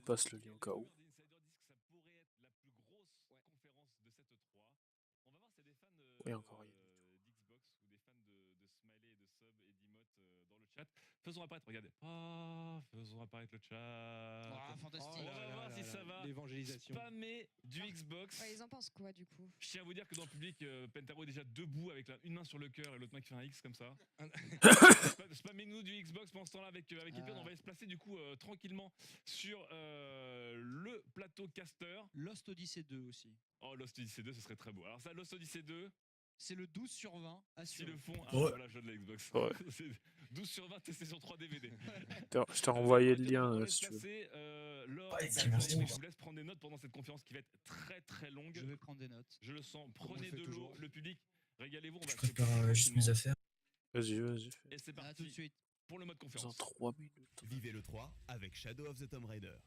passe le lien au cas où. Oui, encore une. Faisons apparaître, regardez. Oh, faisons apparaître le chat. Ah, fantastique. On va voir si ça va. L'évangélisation. Spammer du Xbox. Ouais, ils en pensent quoi du coup? Je tiens à vous dire que dans le public, Pentaro est déjà debout avec une main sur le cœur et l'autre main qui fait un X comme ça. Spammez-nous du Xbox pendant ce temps-là avec Epion. On va se placer du coup tranquillement sur le plateau caster. Lost Odyssey 2 aussi. Oh, Lost Odyssey 2, ce serait très beau. Alors ça, Lost Odyssey 2, C'est le 12 sur 20. si Assuré. le fond... Ah, Ouais. voilà, jeu de la Xbox. Ouais. C'est 12 sur 20 testé sur 3 DVD. Je t'ai renvoyé le On lien va si se tu veux. placer, Laure, Ouais, Benjamin, effectivement. je vous laisse prendre des notes pendant cette conférence qui va être très très longue. Je vais prendre des notes. Je le sens. on Prenez le fait de l'eau, toujours. le public. Régalez-vous. On va Je se prépare préparer juste mes rapidement. affaires. Vas-y. Et c'est À tout de parti suite. pour le mode Dans conférence. 3 minutes. Vivez le 3 avec Shadow of the Tomb Raider.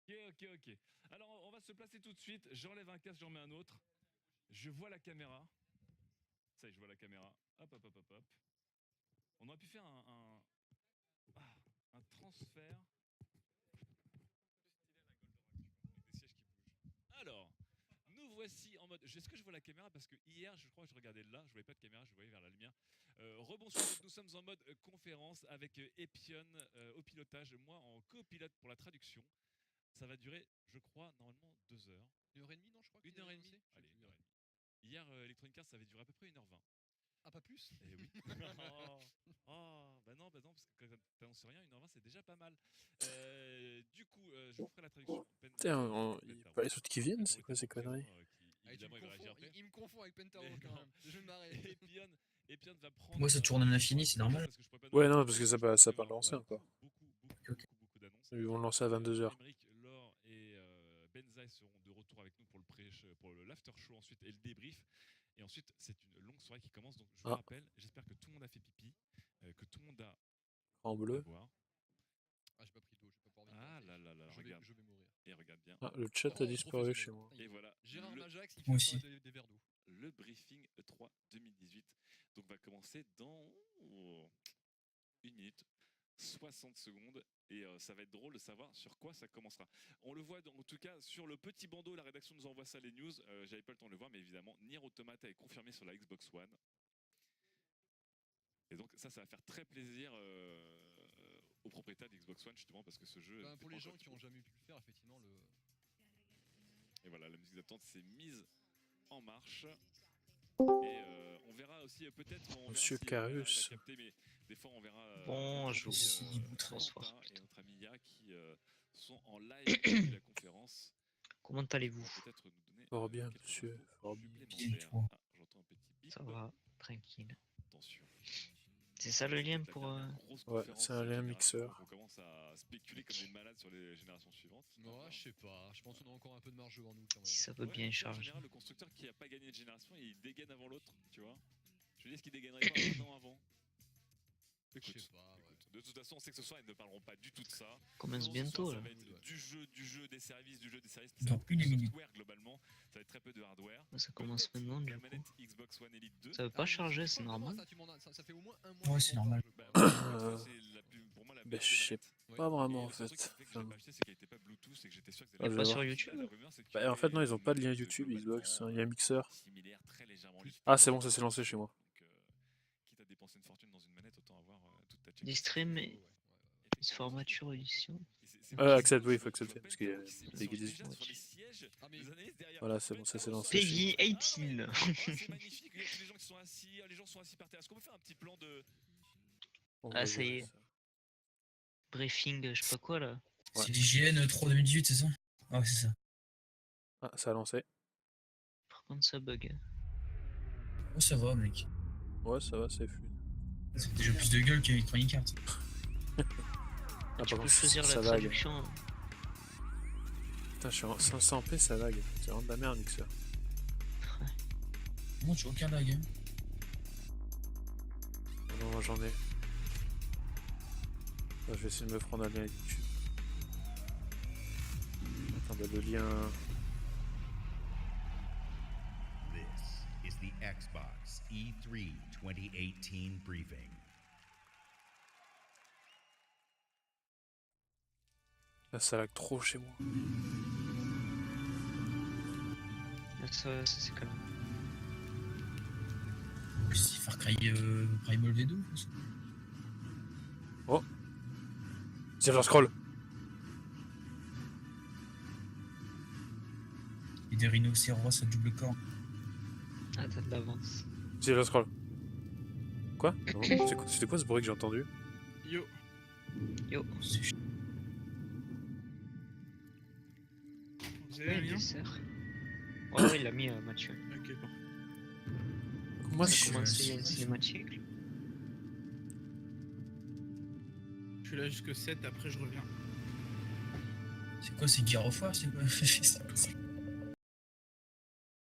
Ok. Alors, on va se placer tout de suite. J'enlève un casque, j'en mets un autre. Je vois la caméra. Ça y est, je vois la caméra. Hop. On aurait pu faire un transfert. Alors, nous voici en mode. Est-ce que je vois la caméra? Parce que hier, je crois que je regardais là, je voyais pas de caméra, je voyais vers la lumière. Rebonsoir, donc nous sommes en mode conférence avec Epion au pilotage, moi en copilote pour la traduction. Ça va durer, je crois, normalement 2 heures. 1h30, non, je crois. 1h30. Allez, 1h30. Hier, Electronic Arts, ça avait duré à peu près 1h20. Ah, pas plus? Eh oui. Bah non, parce que quand t'annonces rien, 1h20 c'est déjà pas mal. Du coup, je vous ferai la traduction. Putain, il n'y a pas les autres qui viennent, c'est quoi ces conneries? Évidemment, il va réagir après. Il me confond avec Pentaro Mais quand non. même. Je vais me marrer. Epion va prendre. Moi, ça tourne à l'infini, c'est normal. Parce que je pourrais pas Ouais, nous- non, parce que ça n'a pas lancé encore. Beaucoup d'annonces. Ils vont le lancer à 22h. Émeric, Laure et Benzaï seront de retour avec nous pour l'after show ensuite et le débrief. Et ensuite, c'est une longue soirée qui commence. Donc, je vous rappelle, j'espère que tout le monde a fait pipi, que tout le monde a En bleu. à boire. Ah, j'ai pas pris d'eau, j'ai pas envie. Ah là, regarde. Je vais mourir. Et regarde bien. Ah, le chat a disparu chez moi. Et voilà. Gérard le- Majax, il Moi fait aussi. des verres d'eau. Le briefing E3 2018 donc va commencer dans 1 minute 60 secondes et ça va être drôle de savoir sur quoi ça commencera. On le voit en tout cas sur le petit bandeau, la rédaction nous envoie ça les news, j'avais pas le temps de le voir mais évidemment Nier Automata est confirmé sur la Xbox One. Et donc ça va faire très plaisir aux propriétaires d'Xbox One justement parce que ce jeu... Ben, pour les gens qui ont jamais pu le faire, effectivement, le... Et voilà, la musique d'attente s'est mise en marche. Et on verra aussi peut-être. Monsieur Carus. Mais des fois, on verra. Bonjour. Bonsoir. Et notre ami Ya qui sont en live depuis la conférence. Comment allez-vous? Peut-être nous donner. Fort bien, quelques monsieur. infos Fort bien. supplémentaires. Ah, j'entends un petit bip. Ça va, tranquille. Attention. C'est ça le lien pour... Ouais, c'est un lien mixeur. On commence à spéculer comme des malades sur les générations suivantes. Ouais, je sais pas. Je pense qu'on a encore un peu de marge devant nous quand même. Si ça veut bien En charger. général, le constructeur qui n'a pas gagné de génération, il dégaine avant l'autre, tu vois. Je veux dire, est-ce qu'il dégainerait pas un an avant? Je Écoute, sais pas, ouais. de toute façon, on sait que ce soir, ils ne parleront pas du tout de ça. Commence Ce bientôt soir, là. Ça va être du jeu, des services, Dans du une minute. software globalement. Ça va être très peu de hardware. Ça commence maintenant du La coup. manette Xbox One Elite 2. Ça veut pas charger, c'est normal. Ça fait au moins un mois. Ouais, que c'est je m'en normal. parle. Pour moi, la Bah, meilleure je sais des pas vraiment Et en le seul fait. truc qui fait que je l'ai Enfin, pas acheté, c'est qu'elle était pas Bluetooth et que j'étais sûr que Ah, je vais Pas sur voir. YouTube. La rumeur, c'est qu'il y Bah, en fait, non, ils ont pas de lien aurait YouTube, globalement Xbox. Il y a un mixeur. similaire, très légèrement libre. Ah, c'est bon, ça s'est lancé chez moi. Donc, quitte à dépenser une fortune dans une manette, autant avoir toute ta Des streams et ce formature édition. Accepte, oui, il faut accepter. Parce qu'il y a des guides. Voilà, c'est bon, ça s'est lancé. Peggy 18. C'est magnifique, il y a tous les gens qui sont assis, les gens sont assis par terre. Est-ce qu'on peut faire un petit plan de... Ah, ça y est. Briefing, je sais pas quoi là. Ouais. C'est l'IGN 3 2018, c'est ça? Ah, ouais, c'est ça. Ah, ça a lancé. Par contre, ça bug. Oh, ça va, mec. Ouais, ça va, c'est fluide. Ça fait déjà plus de gueule qu'Electronic Arts. Ah, Tu par peux contre, choisir la ça lag. traduction. Putain, je suis en 500p, ça lag. C'est vraiment de la merde, mixeur. Moi, tu vois aucun lag. Hein. Ah non, moi j'en ai. Ah, je vais essayer de me prendre un lien YouTube. Attends, bah, le lien. This is the Xbox E3 2018 briefing. Là, ça lag trop chez moi. Ça c'est quand même. En plus, c'est Far Cry Primal V2. Oh, Silver Scroll. Et des rhinocéros à double corps. Ah, t'as de l'avance. Silver Scroll. Quoi? Non, c'était quoi ce bruit que j'ai entendu? Yo. Yo. Vous avez Ouais, un lien? dessert. Ouais, il l'a mis Mathieu. Ok, parfait. Moi, Je c'est suis- Commencer, il y a une cinématique. Je suis là jusque 7, après je reviens. C'est quoi, c'est Gear of War? C'est quoi?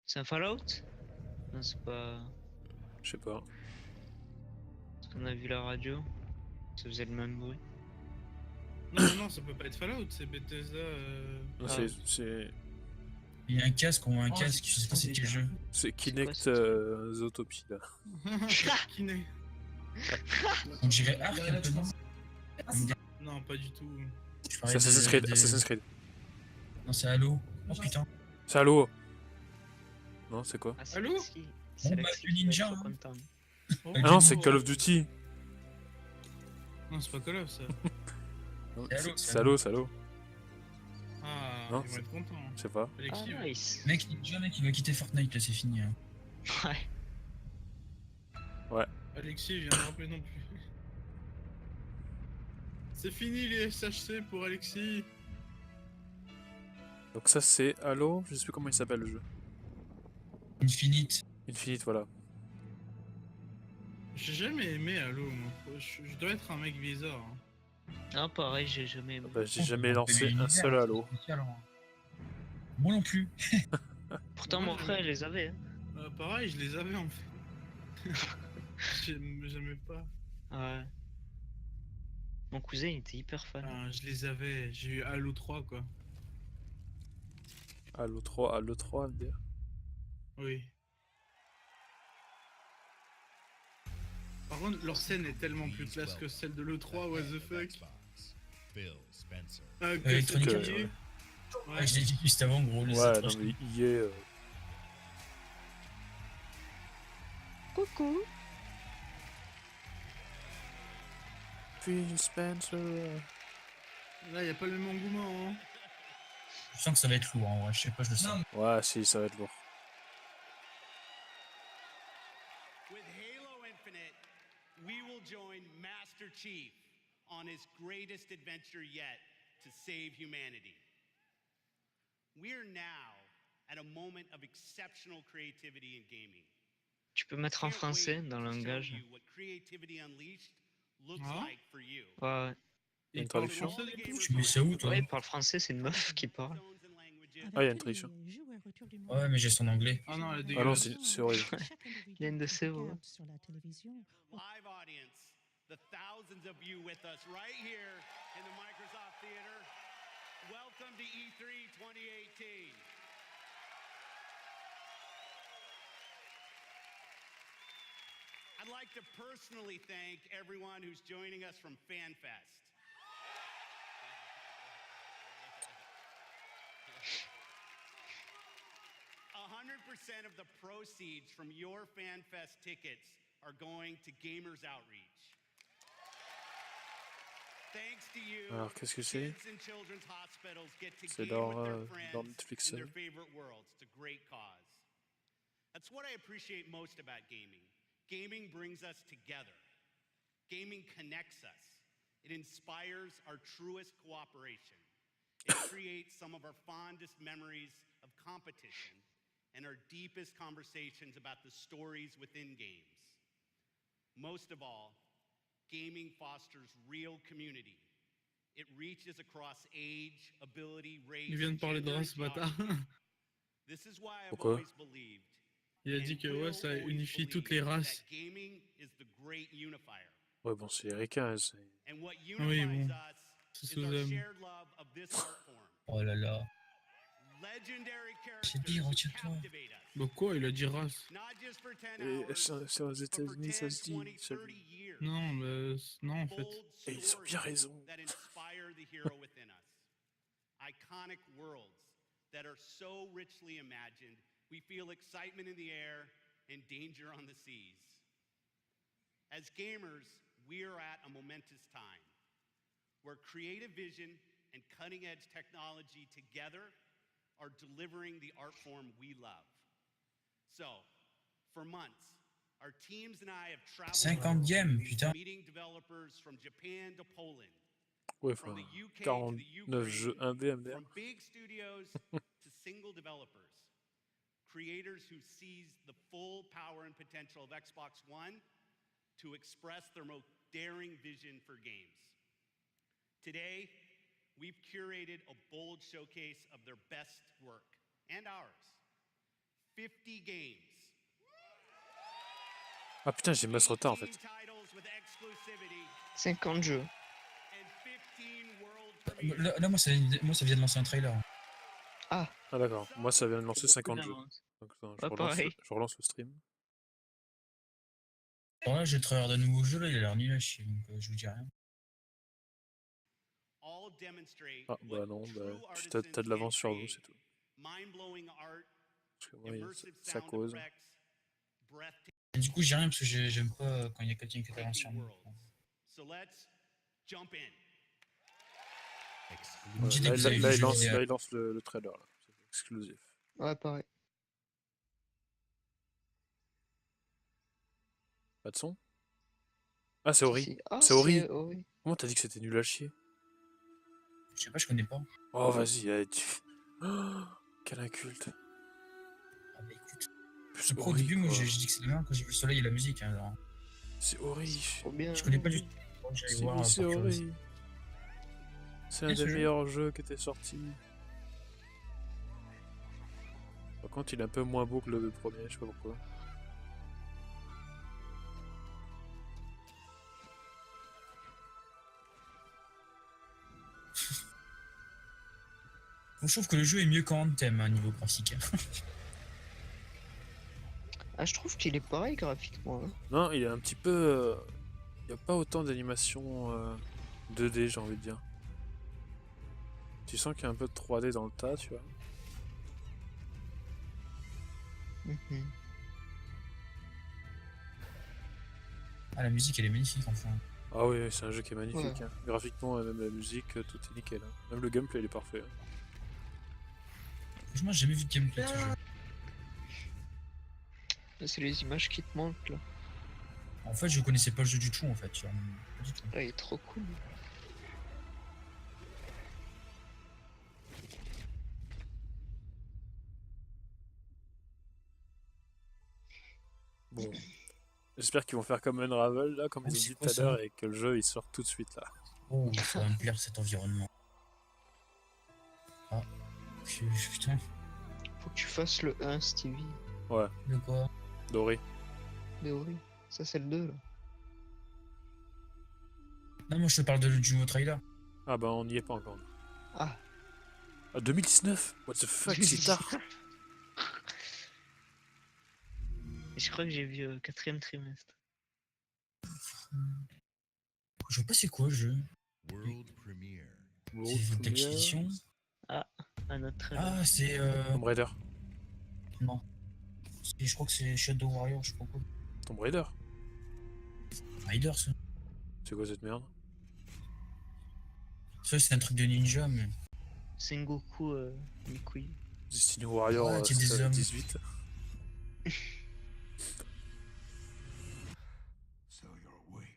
C'est un Fallout? Non, c'est pas. Je sais pas. Parce qu'on a vu la radio. Ça faisait le même bruit. Non, ça peut pas être Fallout, c'est Bethesda. Non, Ah. c'est Il y a un casque, on voit un casque, je sais pas c'est quel jeu. Kinect ça Zootopie là. Kiné. On dirait Ark un peu, non? Non, pas du tout. Je C'est parlais Assassin's de- Creed. de- Assassin's Creed. Non, c'est Halo. Oh putain. C'est Halo. Non, c'est quoi? Ah, c'est Allô? Alexis. C'est Bon, bah, Alexis le qui va ninja, être trop hein. content. Oh. Ah non, c'est Call of Duty. Non, c'est pas Call of ça. Non, C'est Halo, C'est Halo, c'est Halo. Ah, Non, ils vont être contents. Je sais pas. Ah, Alexis, ouais. nice. Mec, Ninja, mec, il va quitter Fortnite, là, c'est fini. Hein. Ouais. Alexis vient de rappeler non plus. C'est fini les SHC pour Alexis. Donc ça c'est Halo, je sais plus comment il s'appelle le jeu. Infinite. Infinite, voilà. J'ai jamais aimé Halo, moi. Je dois être un mec bizarre. hein. Ah, pareil, j'ai jamais aimé. Bah, j'ai Oh, jamais c'est lancé un l'univers, seul c'est Halo. spécial, hein. Moi non plus. Pourtant, Moi, mon frère, il les avait. Hein. Pareil, je les avais en fait. J'aimais pas. Ouais. Mon cousin, il était hyper fan. Je les avais. J'ai eu Halo 3 quoi. Halo 3, Halo 3, à me dire. Oui. Par contre, leur scène est tellement plus classe que celle de l'E3, what the fuck. Phil Spencer. Electronic Arts, ouais. Ouais, je l'ai dit juste avant, gros. les Ouais, autres, non mais il est... Coucou. Phil Spencer. Là, y a pas le même engouement. Hein. Je sens que ça va être lourd, en vrai. Je sais pas, je le sens. Ouais, si, ça va être lourd. With Halo Infinite, we will join Master Chief on his greatest adventure yet to save humanity. We're now at a moment of exceptional creativity in gaming. Tu peux mettre en Can't français wait dans to le show langage. you what Creativity Unleashed looks Hein? like for you. Ouais. Une Il parle traduction. français, du coup Tu mets ça où, toi? Ouais, il parle français, c'est une meuf qui parle. Ah, il y a une traduction. Ouais, mais j'ai son anglais. Ah non, elle est Ah non, dégueulasse. c'est horrible. Il y a une de ses voix. Live audience, the thousands of you with us right here in the Microsoft Theater. Welcome to E3 2018. I'd like to personally thank everyone who's joining us from FanFest. "100% of the proceeds from your FanFest tickets are going to Gamers Outreach. Thanks to you, Alors, qu'est-ce que c'est? kids in children's hospitals get to C'est game leur, with their leur friends Netflix. in their favorite worlds. It's a great cause. That's what I appreciate most about gaming. Gaming brings us together. Gaming connects us. It inspires our truest cooperation. It creates some of our fondest memories of competition and our deepest conversations about the stories within games. Most of all, gaming fosters real community. It reaches across age, ability, race, Il vient de parler de gender, race, and bâtard. geography. This is why I've Pourquoi? always believed Il a dit que ouais, ça unifie toutes les races. Ouais, bon, c'est les ricains. C'est... Oui, bon. C'est sous-homme. Oh là là. C'est pire, retiens-toi. Donc quoi, il a dit race? Not just for 10 Et hours, c'est aux but for États-Unis, 10, ça se dit. 20, j'ai 30 vu. years. Non, non, en fait. Bold Et ils ont stories bien raison. that inspire the hero within us. Iconic worlds that are so richly imagined, we feel excitement in the air and danger on the seas. As gamers, we are at a momentous time where creative vision and cutting-edge technology together are delivering the art form we love. So, for months, our teams and I have traveled 50 games, putain. meeting developers from Japan to Poland, Ouais, from enfin, the UK to the 49 jeux Ukraine, indés MDR. from big studios to single developers, creators who seize the full power and potential of Xbox One to express their most daring vision for games. Today, we've curated a bold showcase of their best work and ours. 50 games. Ah putain, j'ai masse retard en fait. 18 titles with exclusivity 50 jeux. and 15 world premieres. Là, moi, ça vient de lancer un trailer. Ah d'accord, moi ça vient de lancer 50 jeux. d'avance. Donc attends, Ouais, pareil. je relance le stream. Alors là, j'ai le trailer d'un nouveau jeu, là, il a l'air nul à chier, donc je vous dis rien. All demonstrate Ah bah what non, true bah, artisans t'as de l'avance can sur vous, create. c'est tout. Mind-blowing art, Parce que moi, immersive ça sound cause. effects, breathtaking Et du coup, j'ai rien parce que j'aime pas quand il y a quelqu'un qui intervient. worlds. So let's jump in. Vous me dites que vous avez vu Là, le il jeu lance, vidéo. là, il lance le trailer, là. C'est exclusif. Ouais, pareil. Pas de son? Ah, c'est Ori. Ah, C'est Ori. Ori. Comment t'as dit que c'était nul à chier? Je sais pas, je connais pas. Oh, vas-y, oh, quel inculte. Ah bah écoute. Plus Après, au Ori, début, moi, quoi. j'ai dit que c'était bien quand j'ai vu le soleil et la musique. Hein, alors. C'est Ori. Trop bien. Je connais pas du tout. Faut que j'aille C'est voir, oui, par c'est curiosité. Ori. C'est un Et des ce jeu meilleurs jeux qui était sorti. Par contre, il est un peu moins beau que le premier, je sais pas pourquoi. Je trouve que le jeu est mieux qu'en Anthem, hein, niveau graphique. Ah, je trouve qu'il est pareil graphiquement. Hein. Non, il est un petit peu... Il n'y a pas autant d'animation 2D, j'ai envie de dire. Tu sens qu'il y a un peu de 3D dans le tas, tu vois. Mhm. Ah, la musique, elle est magnifique, enfin. Ah oui, c'est un jeu qui est magnifique. Ouais. Hein. Graphiquement, et même la musique, tout est nickel. Hein. Même le gameplay, il est parfait. Hein. Franchement, j'ai jamais vu de gameplay de ce jeu. Là, c'est les images qui te manquent là. En fait, je connaissais pas le jeu du tout, en fait. Tu vois, pas du tout. Ah, il est trop cool. Bon. J'espère qu'ils vont faire comme Unravel, là, comme Oh, ils ont c'est dit quoi, tout à ça l'heure, et que le jeu, il sort tout de suite, là. Oh, ça va me plaire cet environnement. Ah, putain, Faut que tu fasses le 1, Stevie. Ouais, de quoi? doré. Mais oui, ça c'est le 2 là. Non, moi je te parle du nouveau trailer. Ah bah, on n'y est pas encore. Ah, Ah, 2019? What the fuck, c'est tard. je crois que j'ai vu 4ème trimestre. Je vois pas c'est quoi le jeu. World premiere. C'est une acquisition. Un autre trailer. Ah, c'est. Tomb Raider. Non. Je crois que c'est Shadow Warrior, je sais pas quoi. Tomb Raider? Rider, ça. C'est quoi cette merde? Ça, c'est un truc de ninja, mais. Sengoku Nikui. Destiny Warrior Ouais, qu'il y a des hommes. 18.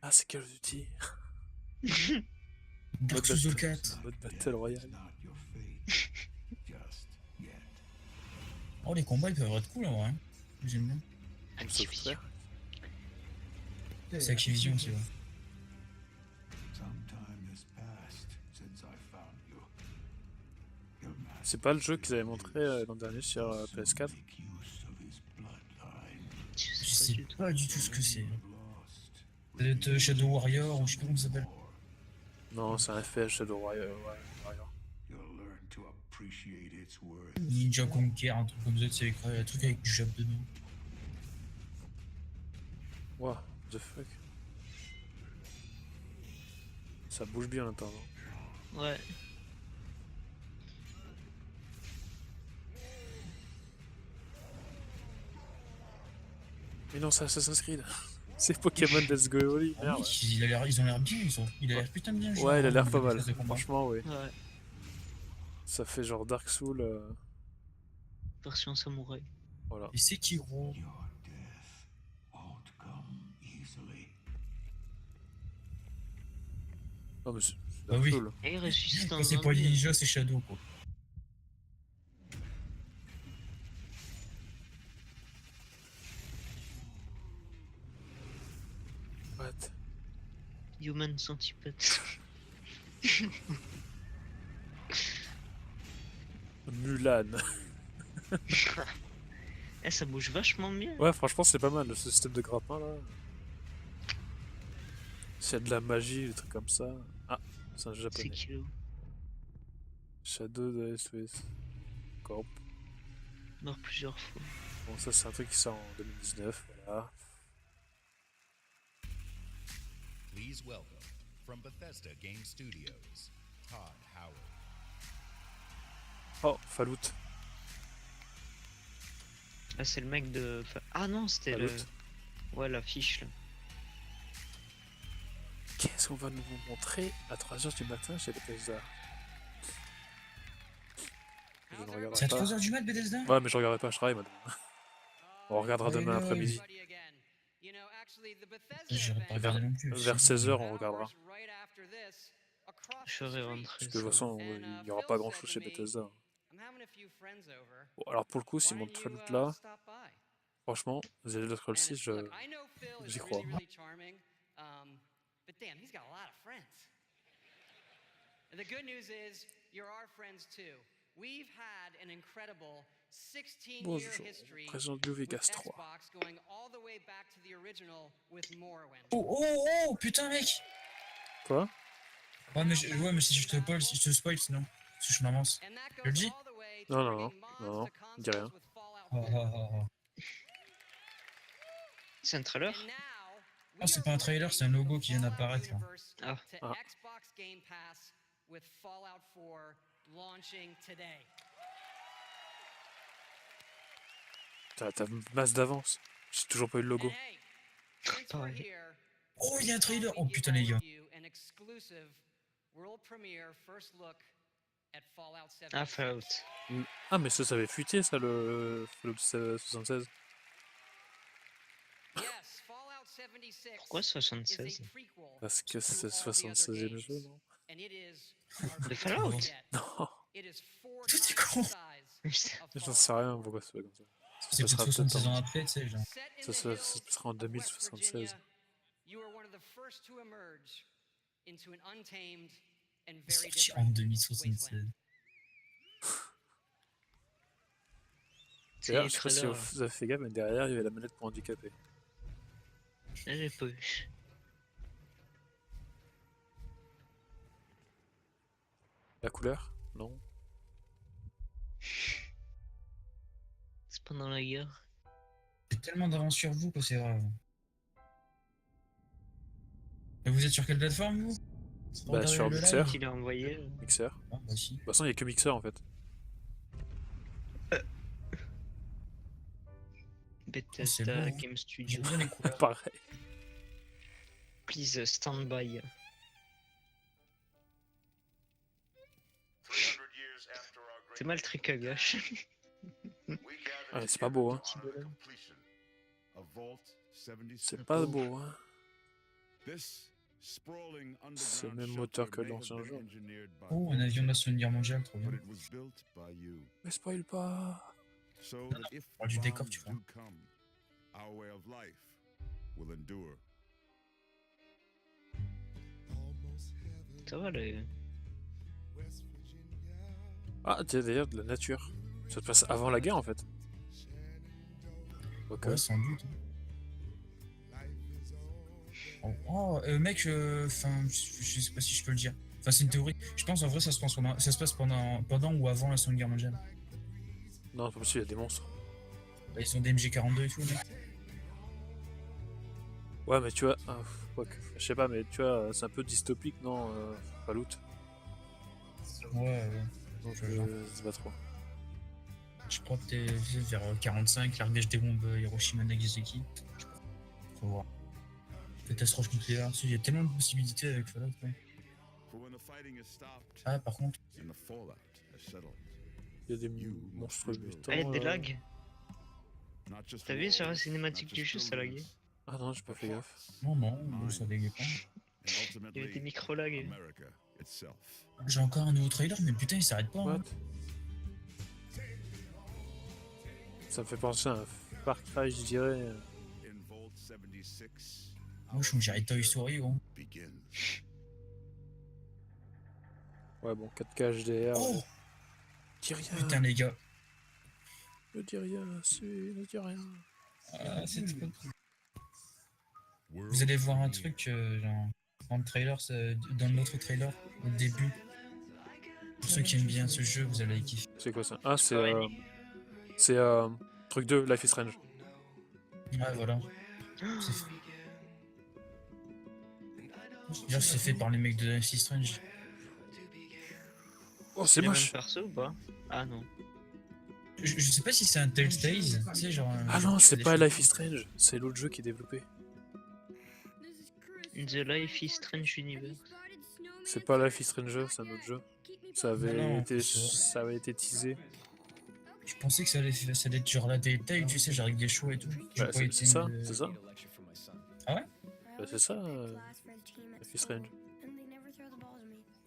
Ah, c'est Call of Duty. Dark Mode Souls Battle- 4. Mode Battle Royale. Oh, les combats ils peuvent être cool en vrai. Hein. J'aime bien. Comme Software. C'est Activision aussi, ouais. C'est pas le jeu qu'ils avaient montré l'an dernier sur PS4? Je sais pas du tout ce que c'est. Peut-être Shadow Warrior ou je sais pas comment ça s'appelle. Non, c'est un FPS Shadow Warrior. Ninja Conquer, un truc comme ça, c'est avec un truc avec du jab dedans. Wow, the fuck. Ça bouge bien l'intérieur. Ouais. Mais non, c'est Assassin's Creed. C'est Pokémon Let's Go Eevee, Ah merde. oui, ils ont l'air bien, il a l'air putain de bien. Ouais, il a l'air pas le mal. phase de combat. Franchement, oui. Ouais. Ça fait genre Dark Souls. Version samouraï. Voilà. Et Sekiro. Non, mais c'est Bah Dark oui. Souls. Et il ressuscite Quand un c'est pas zombie. Ninja, c'est Shadow, quoi. What? Human Centipede. Mulan. Eh, ça bouge vachement bien. Ouais, franchement, c'est pas mal le système de grappin là. S'il y a de la magie, des trucs comme ça. Ah, c'est un C'est japonais. kilo. Shadow de SOS Corp. Mort plusieurs fois. Bon, ça, c'est un truc qui sort en 2019. Voilà. Please welcome from Bethesda Game Studios, Todd Howard. Oh, Fallout. Ah, c'est le mec de. Ah non, c'était le. Fallout. Ouais, l'affiche là. Qu'est-ce qu'on va nous montrer à 3h du matin chez Bethesda? Je ne regarderai C'est à pas. 3h du mat, Bethesda? Ouais, mais je regarderai pas, je travaille, madame. On regardera Ouais, demain ouais. après-midi. J'irai pas regarder non plus. Vers 16h, on regardera. Je ferai rentrer. Parce que de toute façon, il n'y aura pas grand-chose chez Bethesda. Bon, alors pour le coup, s'ils montrent Fallout là, franchement, The Elder Scrolls 6, j'y crois. But damn, he's got a lot of friends. And the good news is, you're our friends too. We've had an incredible 16-year Bonjour, history présente New with Vegas 3. Xbox going all the way back to the original with Morrowind. Oh, putain, mec! Quoi? Ouais, mais si je te spoil, sinon. Parce que je m'avance. And that Je le goes dis? all the way to Non, non, bringing non, mods to non, dis rien. consoles with Fallout Oh, 4. oh, oh, oh. C'est un trailer? And now, Ah, c'est pas un trailer, c'est un logo qui vient d'apparaître, là. Ah. to Ah. Xbox Game Pass with Fallout 4 launching today. T'as masse d'avance. J'ai toujours pas eu le logo. And hey, since we're Pareil. here, Oh, il y a un trailer! Oh we'll putain, give les all gars. of you an exclusive world premiere first look at Fallout 76. Ah, Fallout. Ah, mais ça avait fuité, ça, le Fallout 76. Yes, Fallout 76 Pourquoi is a 76? prequel Parce que c'est to le all the other 76e games, jeu, non? and it is our De biggest Fallout? yet. Non, It is 4 Tout est times con. the size of j'en sais Fallout rien 4. pourquoi c'est pas comme ça. C'est Ça peut-être sera 76 ans peut-être après, tu sais, genre. Set in Ça the se hills passera en of West 2076. Virginia, you are one of the first to emerge into an untamed and very Sorti en different 2076. wasteland. C'est D'ailleurs, les je sais pas si trailers. vous avez fait gaffe, mais derrière, il y avait la manette pour handicapés. Ah, j'ai pas vu. La couleur? Non. C'est pendant la guerre. J'ai tellement d'avance sur vous que c'est grave. Et vous êtes sur quelle plateforme, vous? Pour Bah, regarder sur le live? Mixer. Qu'il a envoyé. Mixer. Ah, bah si. De toute façon, il n'y a que Mixer en fait. Bethesda beau, hein. Game Studio. J'aime bien les couleurs. Pareil. Please stand by. C'est mal trick à gauche. Ah, mais c'est pas beau, hein. Petit bonhomme. C'est pas beau, hein. C'est le même moteur que l'ancien jeu. Oh, un avion de la Seconde Guerre mondiale, trop bien. Mais spoil pas. Oh, du décor, tu vois. Ça va, les... Ah, tiens, d'ailleurs, de la nature. Ça se passe avant la guerre en fait. Ok. Ouais, sans doute. Oh, mec, enfin, je sais pas si je peux le dire. Enfin, c'est une théorie. Je pense en vrai, ça se passe pendant ou avant la Seconde Guerre mondiale. Non, c'est pas possible, il y a des monstres. Bah, ils ont des MG42 et tout. Là. Ouais, mais tu vois, je sais pas, mais tu vois, c'est un peu dystopique, non Fallout. Ouais. Donc, je sais pas trop. Je crois que t'es vers 45, largage des bombes Hiroshima Nagasaki. Faut voir. Catastrophe nucléaire. Il y a tellement de possibilités avec Fallout. Ouais. Ah, par contre. Il y a des monstres mutants. Ah, il y a des lags. T'as vu sur la cinématique du jeu, ça laguait? Ah non, j'ai pas fait gaffe. Non, ça laguait pas. Il y avait des micro-lags. J'ai encore un nouveau trailer, mais putain, il s'arrête pas. What Hein. Ça me fait penser à un Far Cry, je dirais. Moi, je me dirais Toy Story, gros. Ouais, bon, 4K HDR. Oh dis rien. Putain, les gars. Ne dis rien, ne dis rien. Ah, c'est trop cool. Vous allez voir un truc genre, dans le trailer, dans l'autre trailer, au début. Pour ceux qui aiment bien ce jeu, vous allez kiffer. C'est quoi ça? Ah, c'est truc 2, Life is Strange. Ouais, voilà. C'est fait par les mecs de Life is Strange. Oh, c'est moche. Même perso ou pas? Ah non. Je sais pas si c'est un Telltale, tu sais, genre. Ah non, c'est pas Life is Strange, c'est l'autre jeu qui est développé. The Life is Strange Universe. C'est pas Life is Strange, c'est un autre jeu. Ça avait été teasé. Je pensais que ça allait être genre la Telltale, tu sais, genre avec des choix et tout. Bah, c'est ça, c'est ça. Ah ouais? Bah, c'est ça, Life is Strange.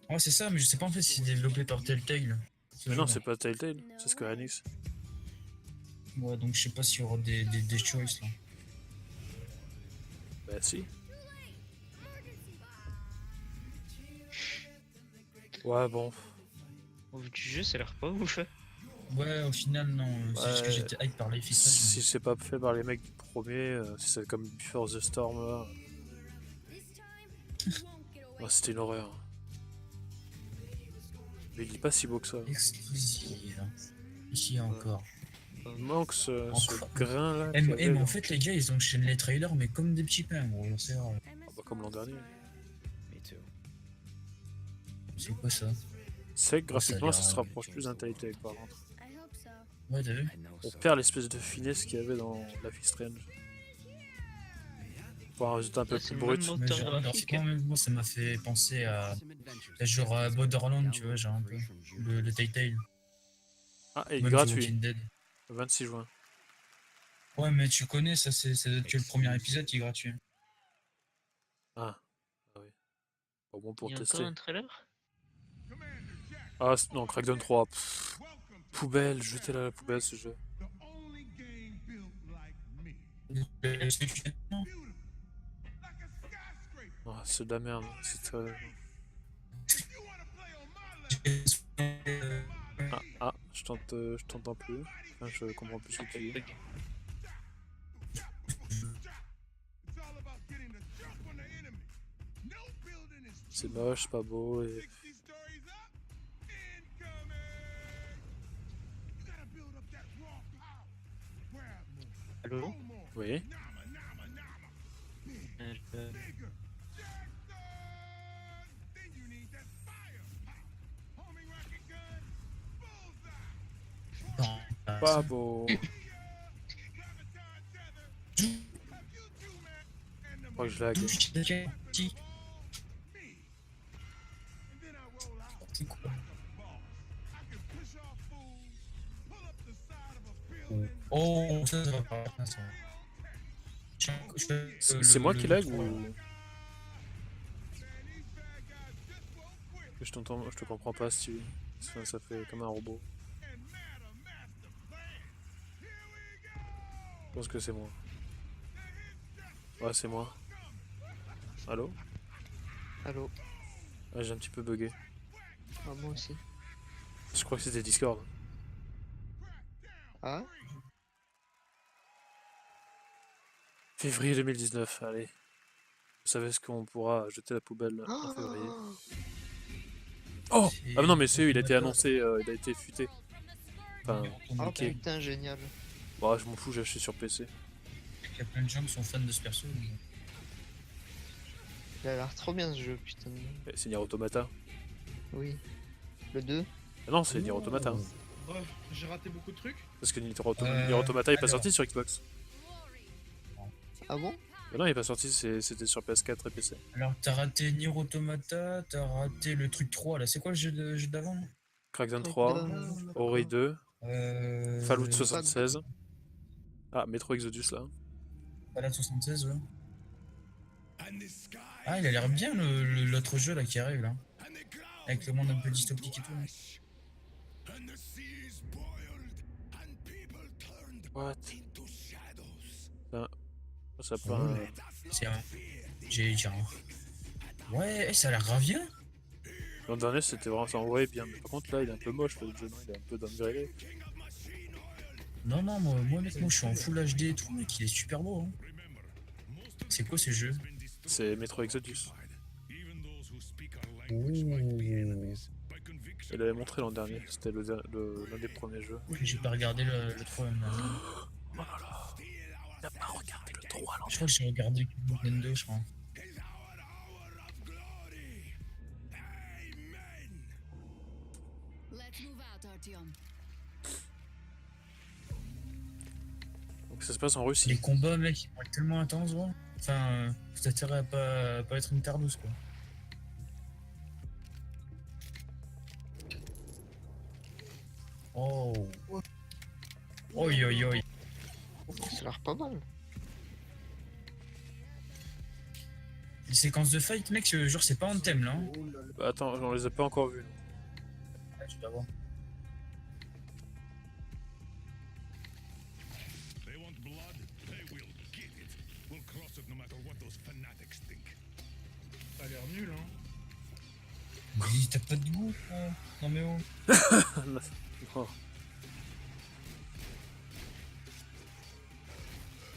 Ouais, c'est ça, mais je sais pas en fait si c'est développé par Telltale. Mais non, c'est pas Telltale, c'est Square Enix. Ouais, donc je sais pas s'il y aura des choices là. Bah si. Ouais, bon. Au vu du jeu, ça a l'air pas ouf. Ouais, au final, non. C'est juste que j'étais hype par Life is Strange. Si c'est pas fait par les mecs du premier, si c'est comme Before the Storm là. Ouais, c'était une horreur. Mais il est pas si beau que ça. Exclusive. Ici encore. Il manque ce grain là. Mais en fait, les gars, ils enchaînent les trailers, mais comme des petits pains, gros. C'est vrai. Ah bah, comme l'an dernier. C'est quoi ça? C'est que graphiquement, ça se rapproche plus d'un Telltale par contre. Ouais, t'as vu? On perd l'espèce de finesse qu'il y avait dans Life is Strange. Pour un résultat un peu plus brut. Mais genre, graphiquement, moi, ça m'a fait penser à genre à Borderlands, tu vois, genre un peu. Le Telltale. Ah, et Même gratuit. The Walking Dead. Le 26 juin. Ouais, mais tu connais, ça c'est que le premier épisode qui est gratuit. Ah, oui. Au moins pour Il y a tester. encore un trailer? Ah non, Crackdown 3. Pff, poubelle, jetez-la à la poubelle ce jeu. Oh, c'est de la merde. C'est très... je t'entends plus. Enfin, je comprends plus ce que tu dis. C'est moche, pas beau et... Allô? Oui. Pas beau. Je crois que je lag. Oh, ça va pas. C'est moi qui lag ou... Je t'entends, je te comprends pas, Stevie. Ça fait comme un robot. Je pense que c'est moi. Ouais, c'est moi. Allô? Allô? Ouais, j'ai un petit peu bugué. Ah, moi aussi. Je crois que c'était Discord. Ah? Février 2019, allez. Vous savez ce qu'on pourra jeter à la poubelle en février. Oh! C'est- Ah non, mais c'est il a été annoncé, il a été futé. Enfin, Oh niqué. putain, génial. Bon, je m'en fous, j'ai acheté sur PC. Il y a plein de gens qui sont fans de ce perso. mais- Il a l'air trop bien ce jeu, putain. C'est Nier Automata. Oui. Le 2. Ah non, c'est Nier Automata. Hein. Bref, j'ai raté beaucoup de trucs. Parce que Nier Automata est pas alors. sorti sur Xbox. Ah bon? Mais non, il est pas sorti, c'était sur PS4 et PC. Alors, t'as raté Nier Automata, t'as raté le truc 3, là. C'est quoi le jeu d'avant? Crackdown 3, Ori 2, Fallout 76. Ah, Metro Exodus là. Fallout 76, ouais. Ah, il a l'air bien l'autre jeu là qui arrive là. Avec le monde un peu dystopique et tout. Là. What? Ça pas un... C'est un. J'ai un. Ouais, ça a l'air grave bien. L'an dernier c'était vraiment ça en vrai bien, mais par contre là il est un peu moche le jeu, non, il est un peu downgradé. Non, moi honnêtement, je suis en full HD et tout, mec, il est super beau. Hein. C'est quoi ces jeux? C'est Metro Exodus. Oh. Il l'avait montré l'an dernier, c'était l'un des premiers jeux. J'ai pas regardé le 3 même. Oh là là, il a pas regardé le 3 l'an Je crois que j'ai regardé le 2, je crois. Donc ça se passe en Russie. Les combats, mec, ils vont être tellement intenses, ouais. Enfin, faut intérêt à pas être une tardouce, quoi. Oh. Oi, oi, oi. Ça a l'air pas mal. Les séquences de fight, mec, genre, c'est pas en thème, là. Hein. Bah attends, on les a pas encore vus. Ouais, je dois voir. Ça a l'air nul, hein. Mais t'as pas de goût, quoi. Non, mais oh. Oh.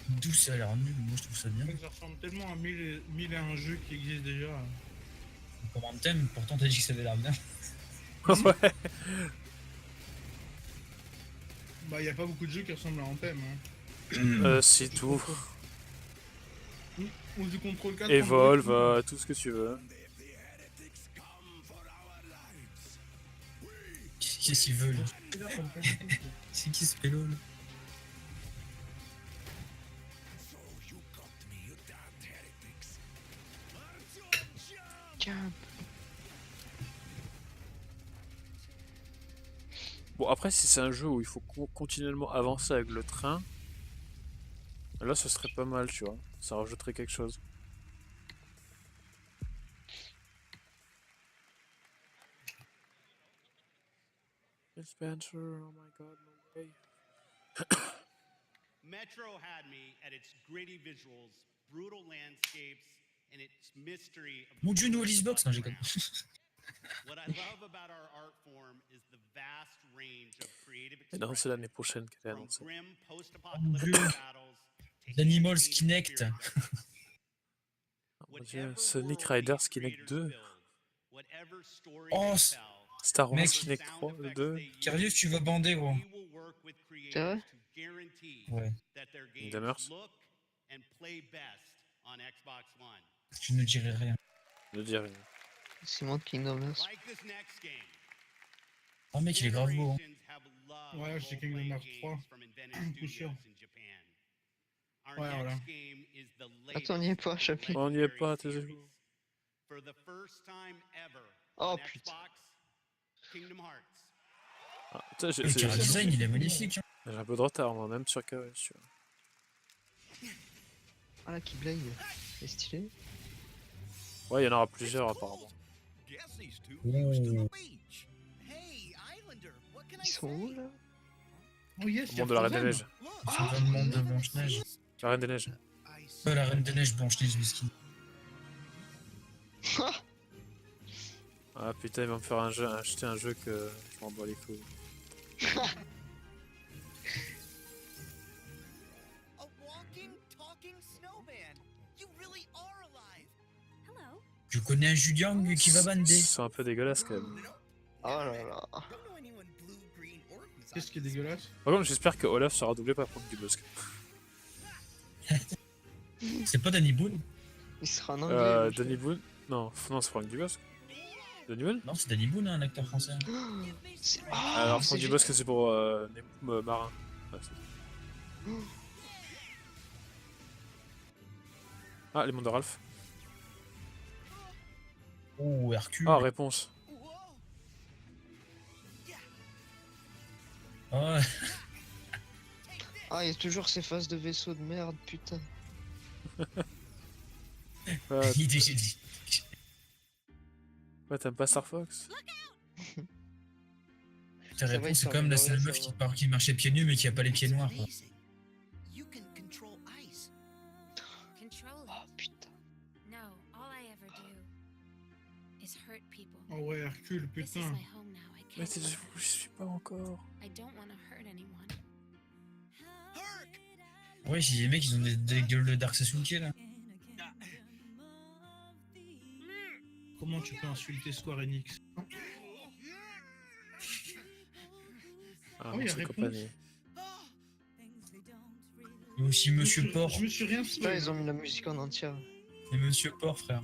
D'où ça a l'air nul, moi je trouve ça bien. Ça ressemble tellement à 1001 jeux qui existent déjà. Comme en thème, pourtant t'as dit que ça avait l'air bien. Ouais. Bah, y a pas beaucoup de jeux qui ressemblent à Anthem. Hein. C'est tout. Ou du Control 4. Evolve, tout ce que tu veux. Qu'est-ce qu'ils veulent? C'est qui ce pélo là? Bon après si c'est un jeu où il faut continuellement avancer avec le train, là ce serait pas mal tu vois, ça rajouterait quelque chose. Spencer, oh my god, no way. Metro had me at its gritty visuals, brutal landscapes, and its mystery of Mon dieu, nous Box, non j'ai compris. What I love about our art form is the vast range of creative Et non, c'est expression, l'année prochaine qu'elle est from annoncée. grim post-apocalyptic battles to Animals campy Kinect. experiences. Mon dieu, Whatever Sonic world Riders these Kinect creators 2, build, whatever story Oh, they c- tell, Star Wars Mec. Kinect 3, le 2. Curieux, tu vas bander gros. we will work with C'est vrai? creators to guarantee Ouais, that their games Gamers. look and play best on Xbox One. tu ne dirais rien. Ne dis rien. Simon Kingdom Hearts. Like this next game, Oh mec, il est grave beau. Hein. generations have loved Ouais, j'ai Kingdom role-playing Hearts 3. games from Invented Coup sûr. Studios in Japan. Our Ouais, next voilà. game is the Attends, on n'y est latest pas, in the Chapi. On n'y est pas, legendary taisez-vous. series. For the first time ever Oh, on putain. Xbox, Kingdom Hearts. Ah, putain, Le chara design, il est magnifique. Hein. j'ai un peu de retard, moi, même sur KS, tu vois. Ah, la Keyblade. C'est stylé. Ouais, il y en aura plusieurs apparemment. Ils sont où là? Oh yes, Au il y a monde de la Reine des Frozen. Neiges. Ils sont dans le monde de Blanche-Neige. La Reine des Neiges. Pas la Reine des Neiges, Blanche-Neige, whisky. Ah putain, il va me faire acheter un jeu que je m'en bats les couilles. Je connais un Julien qui va bander. C'est un peu dégueulasse quand même. Oh là là. Qu'est-ce qui est dégueulasse? Par contre, j'espère que Olaf sera doublé par Franck Dubosc. C'est pas Danny Boone? Il sera en anglais. Danny Boone? Non, non c'est Franck Dubosc. Danny Boone? Non, c'est Danny Boone, un acteur français. Alors Franck Dubosc c'est pour Marin. Ouais, ah, les mondes de Ralph. Oh, Hercule. Ah, réponse. Oh. Ah, il y a toujours ces phases de vaisseau de merde, putain. Ouais, ouais t'aimes pas Star Fox? Ta réponse c'est comme la seule meuf qui marchait pieds nus mais qui a pas les pieds noirs. Quoi. Oh putain. Oh ouais, Hercule, putain. Mais je suis pas encore. Ouais, j'ai des mecs ils ont des gueules de Dark Sasuke là. Comment tu peux insulter Square Enix? Ah, oh, il y a c'est réponse. compagnie. Et aussi Monsieur Port. Je me suis rien Putain, ils ont mis la musique en entière. Et Monsieur Port, frère.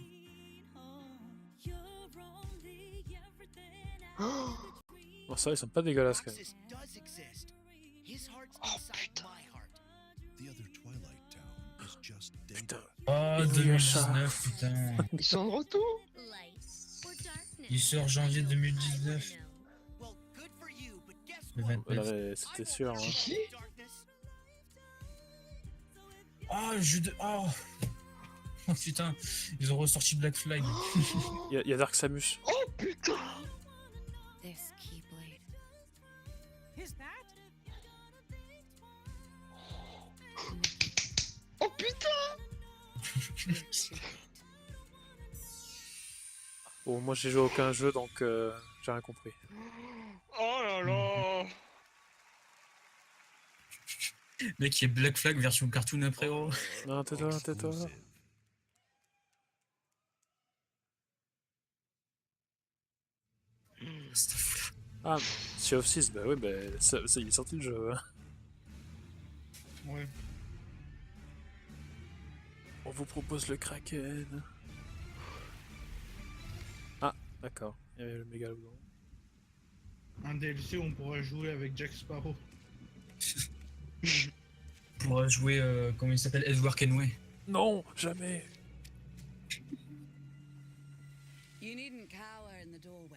Bon, ça, ils sont pas dégueulasses quand même. Oh putain. Putain. Oh, 2019, putain. Ils sont de retour. Il sort janvier 2019. Le 29. C'était sûr. Hein. C'est qui? Ah, le jeu de. Oh. Oh putain, ils ont ressorti Black Flag. Il y a Dark Samus. Oh putain. Oh putain. Bon, moi j'ai joué à aucun jeu donc j'ai rien compris. Oh là là. Mec, il y a Black Flag version cartoon après, oh. Non, tais-toi, tais-toi. Ah, Sea of 6, bah oui, bah ça, il est sorti le jeu. Ouais. On vous propose le Kraken. Ah, d'accord, il y avait le Mégalodon. Un DLC où on pourra jouer avec Jack Sparrow. Pour jouer, comment il s'appelle, Edward Kenway. Non, jamais.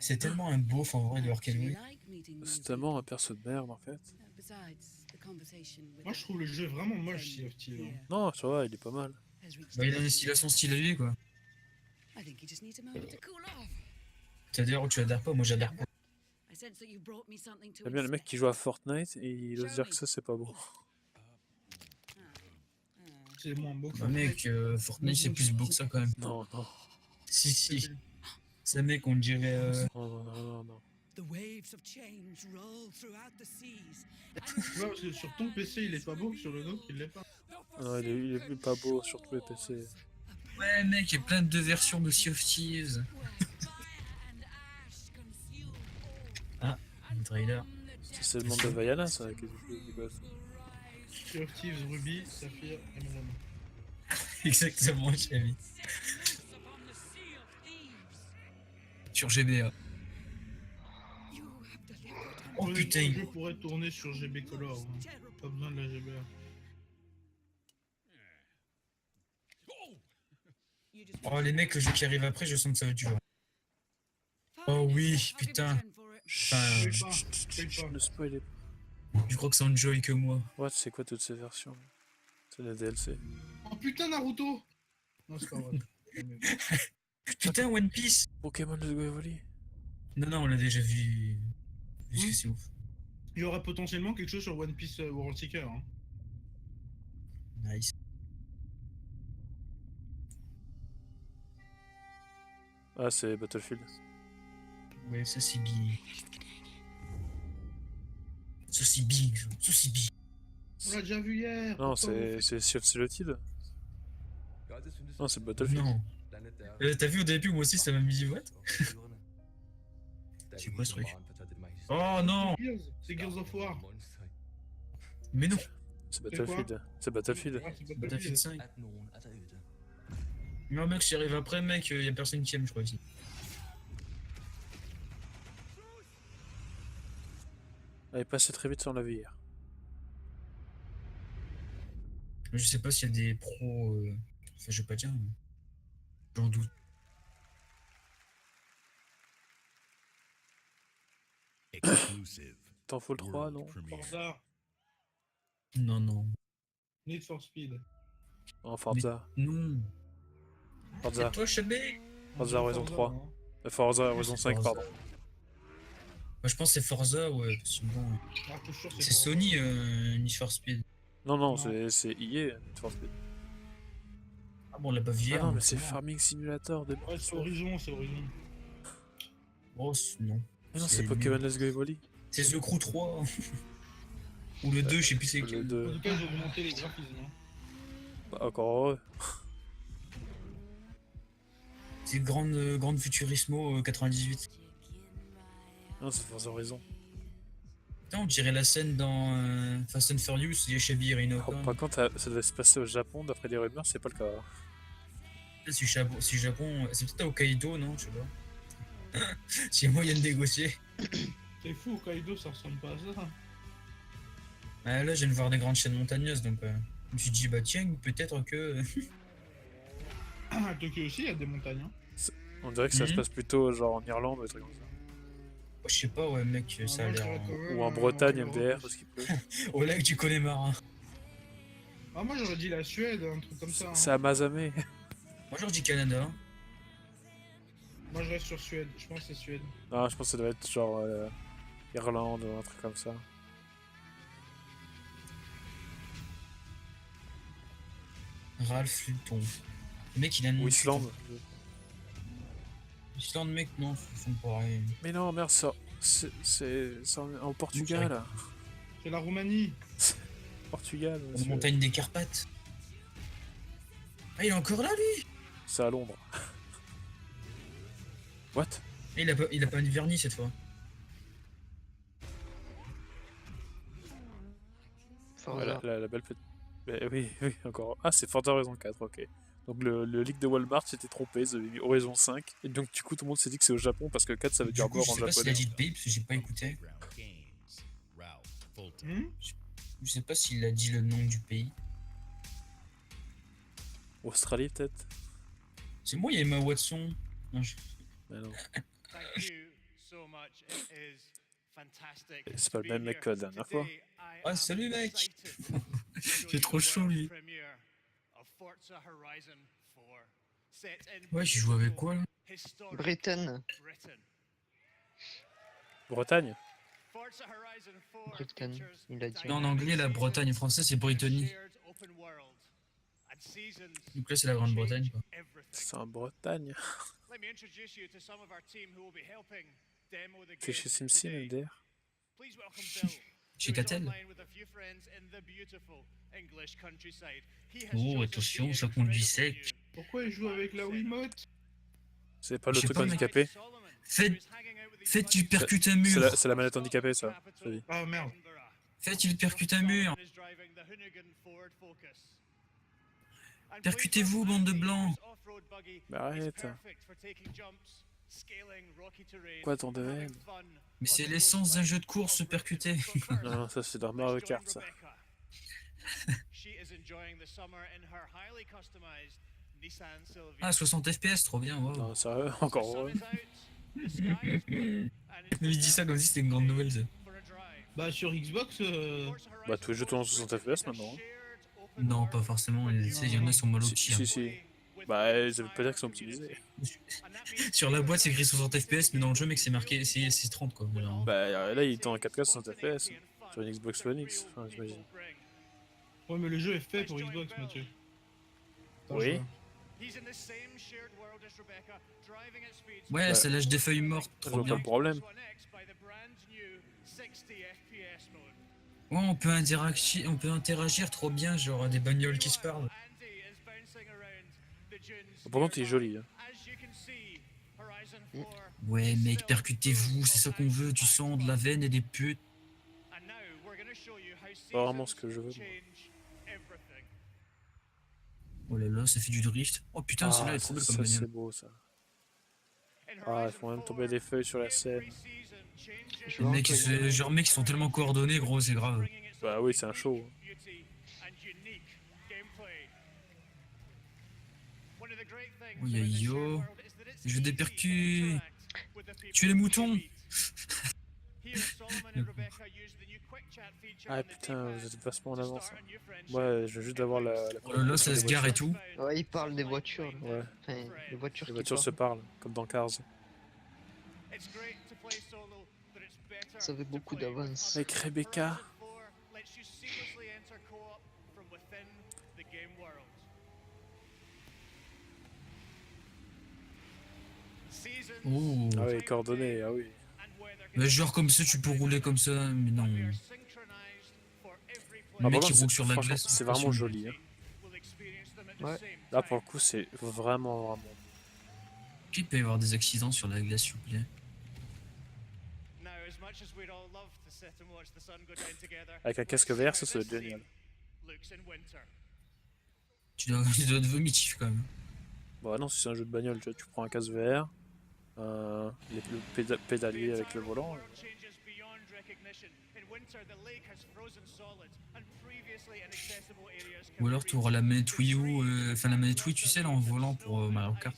C'est tellement un beauf en vrai, Edward Kenway. C'est tellement un perso de merde en fait. Moi je trouve le jeu vraiment moche, Sea of Thieves. Non, ça va, il est pas mal. Bah, il a son style à lui, quoi. C'est-à-dire où tu adhères pas, moi j'adhère pas. J'aime bien le mec qui joue à Fortnite et il ose dire que ça c'est pas bon. C'est moins beau que Bah, mec, Fortnite c'est plus beau que ça quand même. Non, non. Si, si. Ça, mec, on dirait. Non, non, non, non. Ouais, parce que sur ton PC il est pas beau, sur le nôtre il l'est pas. Non, il est pas beau sur tous les PC. Ouais, mec, il y a plein de versions de Sea of Thieves. Ah, un trailer. C'est le monde de Vaiana, ça, qui est quoi ça? Sea of Thieves, Ruby, Saphir, Emerald. Exactement, j'ai mis. Sur GBA. Oh putain. Le jeu pourrait tourner sur GB Color, hein. Pas besoin de la GBA. Oh les mecs, le jeu qui arrive après, je sens que ça va être dur. Oh oui, putain. Enfin, Ne spoilez je crois que ça enjoy que moi. Ouais, c'est quoi toutes ces versions? C'est la DLC. Oh putain, Naruto! Non, c'est pas vrai. Putain, One Piece. Pokémon Let's Go Evoli. Non, non, on l'a déjà vu. Parce que c'est ouf. Il y aura potentiellement quelque chose sur One Piece World Seeker. Hein. Nice. Ah, c'est Battlefield. Ouais, ça c'est big. Ça c'est big, ça c'est big. On l'a déjà vu hier. Non, c'est Sea of Solitude. Non, c'est Battlefield. Non. T'as vu au début, moi aussi ça m'a mis what? C'est quoi ce truc? Oh non! C'est Gears of War. Mais non! C'est Battlefield. C'est Battlefield. Ah, c'est Battlefield 5. Non mec, j'y arrive après mec, y a personne qui aime je crois ici. Elle est passée très vite sans la vie hier. Je sais pas s'il y a des pros... Enfin je vais pas dire, mais... J'en doute. Exclusive. T'en faut le 3, non? Forza. Non, non. Need for Speed. Oh, Forza. Non. Forza. Et toi Chabé? Forza Horizon 3. Forza Horizon 5, pardon. Moi je pense que c'est Forza, ouais. Parce que bon, Ah, t'es sûr, c'est Sony, Need for Speed. Non, c'est EA, Need for Speed. Ah bon, on l'a pas vu Ah hier. non, mais donc c'est bon. Farming Simulator de... Ouais, c'est Horizon, c'est Horizon. Oh, non. Mais non, c'est Pokémon Let's Go Evoli. C'est The Crew 3. Ou le 2, je sais plus c'est Le quel. 2. En tout cas, ils ont augmenté les graphismes. Hein. Bah, encore heureux. C'est Grande Futurismo 98. Non, c'est Forza Horizon. Putain, on dirait la scène dans Fast and Furious, il y a Shabby et Rhino. Oh, par contre, ça devait se passer au Japon, d'après les rumeurs, c'est pas le cas. Si Japon, c'est peut-être à Hokkaido, non? Je sais pas. S'il y a moyen de négocier. C'est fou, Hokkaido, ça ressemble pas à ça. Là, je viens de voir des grandes chaînes montagneuses, donc je me suis dit, bah tiens, peut-être que. À Tokyo aussi, il y a des montagnes. Hein. On dirait que ça se passe plutôt genre en Irlande ou des trucs comme ça. Je sais pas, ouais, mec, ça a l'air. Ou en Bretagne, MDR, parce qu'il pleut. Au lac, tu connais marin. Ah, moi j'aurais dit la Suède, un truc comme ça. Hein. C'est à Mazamet. Moi, j'aurais dit Canada. Moi je reste sur Suède, je pense que c'est Suède. Non, je pense que ça doit être genre Irlande ou un truc comme ça. Ralph Fulton. Le mec, il a une. Ou Islande. Islande, mec, non, ils sont pareils. Mais non, merde, ça. C'est en Portugal. C'est la Roumanie. Portugal. La montagne des Carpates. Ah, il est encore là, lui? C'est à Londres. What? Il a pas de vernis cette fois. Voilà, la belle petite. Oui, encore. Ah, c'est Forza Horizon 4, ok. Donc le leak de Walmart s'était trompé, ils avaient mis Horizon 5. Et donc du coup, tout le monde s'est dit que c'est au Japon parce que 4 ça veut dire mort en japonais. Je sais pas s'il a dit de pays parce que j'ai pas écouté. Je sais pas s'il a dit le nom du pays. Australie, peut-être? C'est moi, il y a Emma Watson. Non, Mais non. Thank you so much. It is fantastic. C'est pas le même mec que la dernière fois. Ah, salut mec. J'ai trop chaud lui. Ouais, j'ai joué avec quoi là? Britain. Bretagne? Britain, il a dit. Non, en anglais, la Bretagne, en français, c'est Brittany. Donc là, c'est la Grande-Bretagne quoi. C'est en Bretagne. C'est chez SimSim, MDR? Chez Catel. Oh, attention, ça conduit sec. Pourquoi il joue avec la Wiimote? C'est pas le Je sais truc pas, mec. handicapé? Faites qu'il percute un mur. C'est la manette handicapée, ça. Je te dis. Ah merde. Faites qu'il percute un mur. Percutez-vous, bande de blancs. Mais arrête. Quoi ton domaine? Mais c'est l'essence d'un jeu de course, se percuter. Non, ça c'est dans Mario Kart, ça. Ah, 60 FPS, trop bien, wow. Non, sérieux, encore heureux. Il dit ça comme si c'était une grande nouvelle, ça. Bah sur Xbox... Bah tous les jeux tournent en 60 FPS maintenant. Non, pas forcément, tu sais, il y en a qui sont mal optis. Si. Bah, ça veut pas dire qu'ils sont optimisés. Sur la boîte, c'est écrit 60 FPS, mais dans le jeu, mec, c'est marqué c'est 30 quoi. Voilà. Bah, là, il tourne en 4K 60 FPS. Sur une Xbox One X, enfin, j'imagine. Ouais, mais le jeu est fait pour Xbox, Mathieu. Oui. Ouais, ça lâche des feuilles mortes, Je trop vois pas bien. le problème. Ouais, on peut interagir trop bien, genre des bagnoles qui se parlent. Par contre, il est joli. Hein. Ouais, mec, percutez-vous, c'est ça qu'on veut, du sang, de la veine et des putes. Pas vraiment ce que je veux. Moi. Oh là là, ça fait du drift. Oh putain, celle-là est trop belle comme ça c'est bagnole. beau ça. Ah, ils font même tomber des feuilles sur la scène. Les mecs, genre, mecs, ils sont tellement coordonnés, gros, c'est grave. Bah oui, c'est un show. Oh, yo, je veux des percus. Tuer les moutons. Ah putain, vous êtes vachement en avance. Hein. Moi, je veux juste avoir la Oh là là, ça se gare et tout. Ouais, il parle des voitures. Là. Ouais. Enfin, les voitures, Les voitures se parlent, comme dans Cars. Ça fait beaucoup d'avance. Avec Rebecca. Oh. Ah oui, coordonnées, ah oui. Mais genre comme ça, tu peux rouler comme ça, mais non. Le Ah, mec bon, qui roule sur la franchement, glace. c'est vraiment joli. Hein. Ouais. Là, pour le coup, c'est vraiment. Il peut y avoir des accidents sur la glace, s'il vous plaît. Avec un casque VR, ça doit être génial. Tu dois être vomitif quand même. Bon, non, si c'est un jeu de bagnole, tu prends un casque VR, le pédalier avec le volant. Ou alors tu auras la manette Wii U, enfin la manette Wii, tu sais, là en volant pour Mario Kart.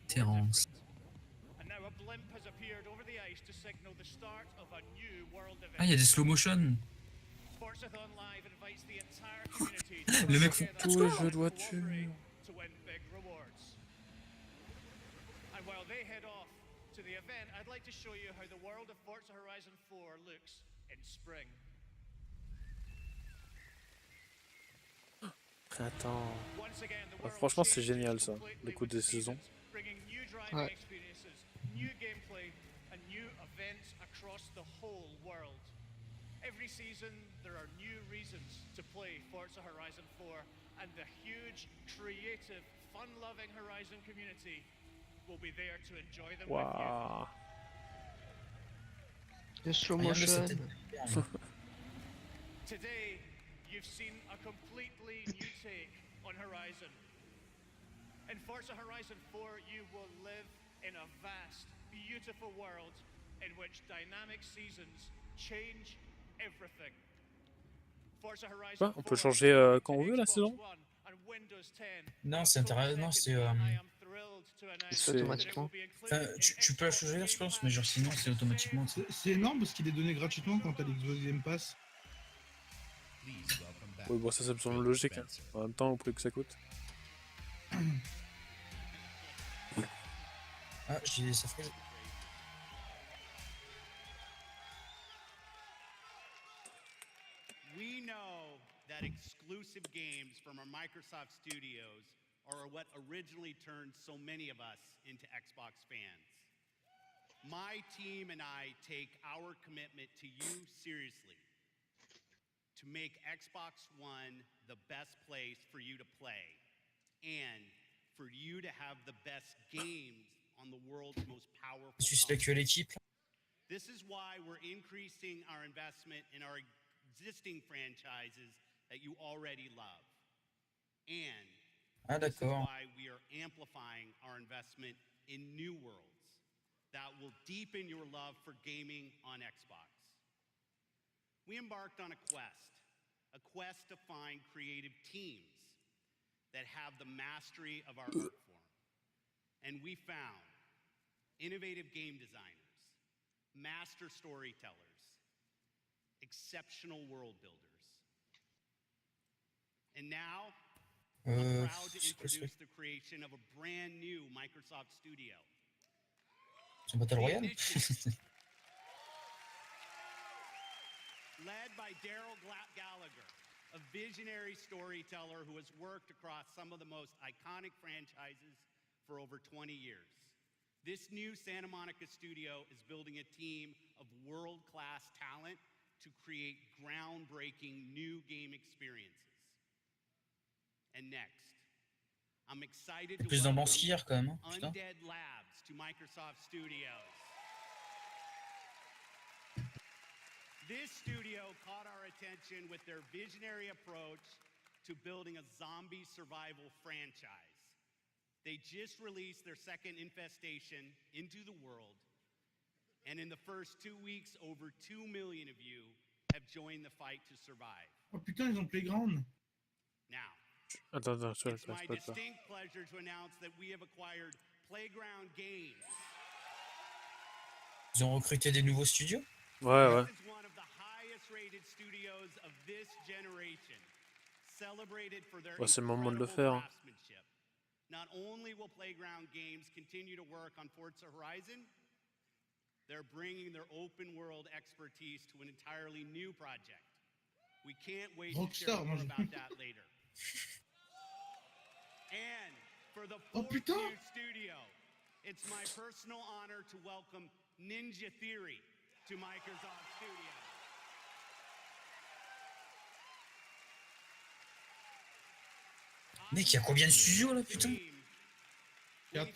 Terrence. Ah, il y a des slow motion. Le mec font tous les jeux de voiture. Attends. Ah, franchement, c'est génial ça, le coup des saisons. Ouais. Every season, there are new reasons to play Forza Horizon 4, and the huge, creative, fun-loving Horizon community will be there to enjoy them with you. Le slow motion. Today, you've seen a completely new take on Horizon. In Forza Horizon 4, you will live in a vast, beautiful world in which dynamic seasons change everything. Forza Horizon Quoi, on peut changer quand on veut la saison? Non, c'est intéressant. Non, c'est automatiquement. Enfin, tu peux la changer, je pense, mais genre sinon c'est automatiquement. C'est énorme parce qu'il est donné gratuitement quand t'as l'Xbox Game Pass. Oui, bon, ça me semble logique. Hein. En même temps, au prix que ça coûte. Ah, j'ai ça fait. We know that exclusive games from our Microsoft studios are what originally turned so many of us into Xbox fans. My team and I take our commitment to you seriously, to make Xbox One the best place for you to play and for you to have the best games on the world's most powerful l'équipe. This is why we're increasing our investment in our existing franchises that you already love. And this is why we are amplifying our investment in new worlds that will deepen your love for gaming on Xbox. We embarked on a quest to find creative teams that have the mastery of our art form. And we found innovative game designers, master storytellers, exceptional world builders. And now, I'm proud to introduce the creation of a brand new Microsoft studio. C'est un Battle Royale. Led by Daryl Gallagher, a visionary storyteller who has worked across some of the most iconic franchises for over 20 years. This new Santa Monica studio is building a team of world-class talent to create groundbreaking new game experiences. And next, I'm excited C'est to plus d'ambiance welcome qu'hier quand même, hein, putain. Undead Labs to Microsoft Studios. This studio caught our attention with their visionary approach to building a zombie survival franchise. They just released their second infestation into the world, and in the first 2 weeks, over 2 million of you have joined the fight to survive. Oh putain, ils ont Playground. Now, Attends, je it's le my passe pas. distinct pleasure to announce that we have acquired Playground Games. Ils ont recruté des nouveaux studios. Ouais. This is one of the highest-rated studios of this generation, celebrated for their Ouais, c'est le moment de le incredible faire. Hein. craftsmanship. Not only will Playground Games continue to work on Forza Horizon, they're bringing their open-world expertise to an entirely new project. We can't wait to share Rockstar, more moi, about that later. And for the Oh, Fortitude putain! Studio, it's my personal honor to welcome Ninja Theory to Microsoft Studios. Mec, il y a combien de studios là, putain? Quatre.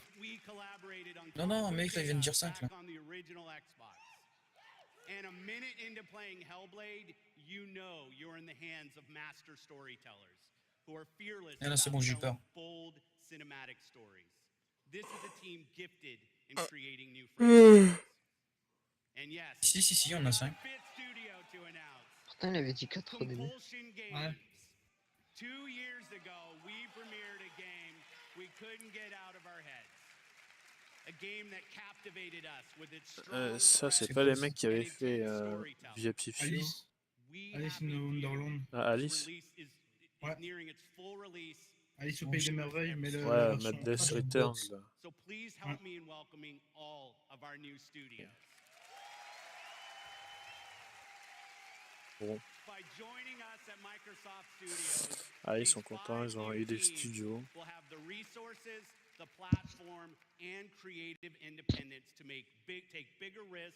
Non, mec, là, il vient de dire 5 là. And a minute into playing Hellblade, you know you're in the hands of master storytellers who are fearless Ah là, c'est about bon, j'ai eu telling peur. bold cinematic stories. This is a team gifted in creating new franchises. And yes, Si, on a 5. fifth studio to announce. Pourtant, il avait dit 4 au début. Compulsion Games. 2 years ago, we premiered a game we couldn't get out of our heads. A game that captivated us with its strong Ça, c'est presence pas les mecs qui avaient and fait intense storytelling. VIP Few. Alice. We Alice have in been Wonderland. Ah, Alice. release is Ouais. nearing its full release. Alice au Pays des Merveilles, mais la Ouais, version Madness Xbox. Returns. Là. So please help me in welcoming all of our new studios. Bon. By joining us at Microsoft Studios, Ah, ils these sont contents, ils ont 5 eu des new teams studios. will have the resources, the platform, and creative independence to take bigger risks,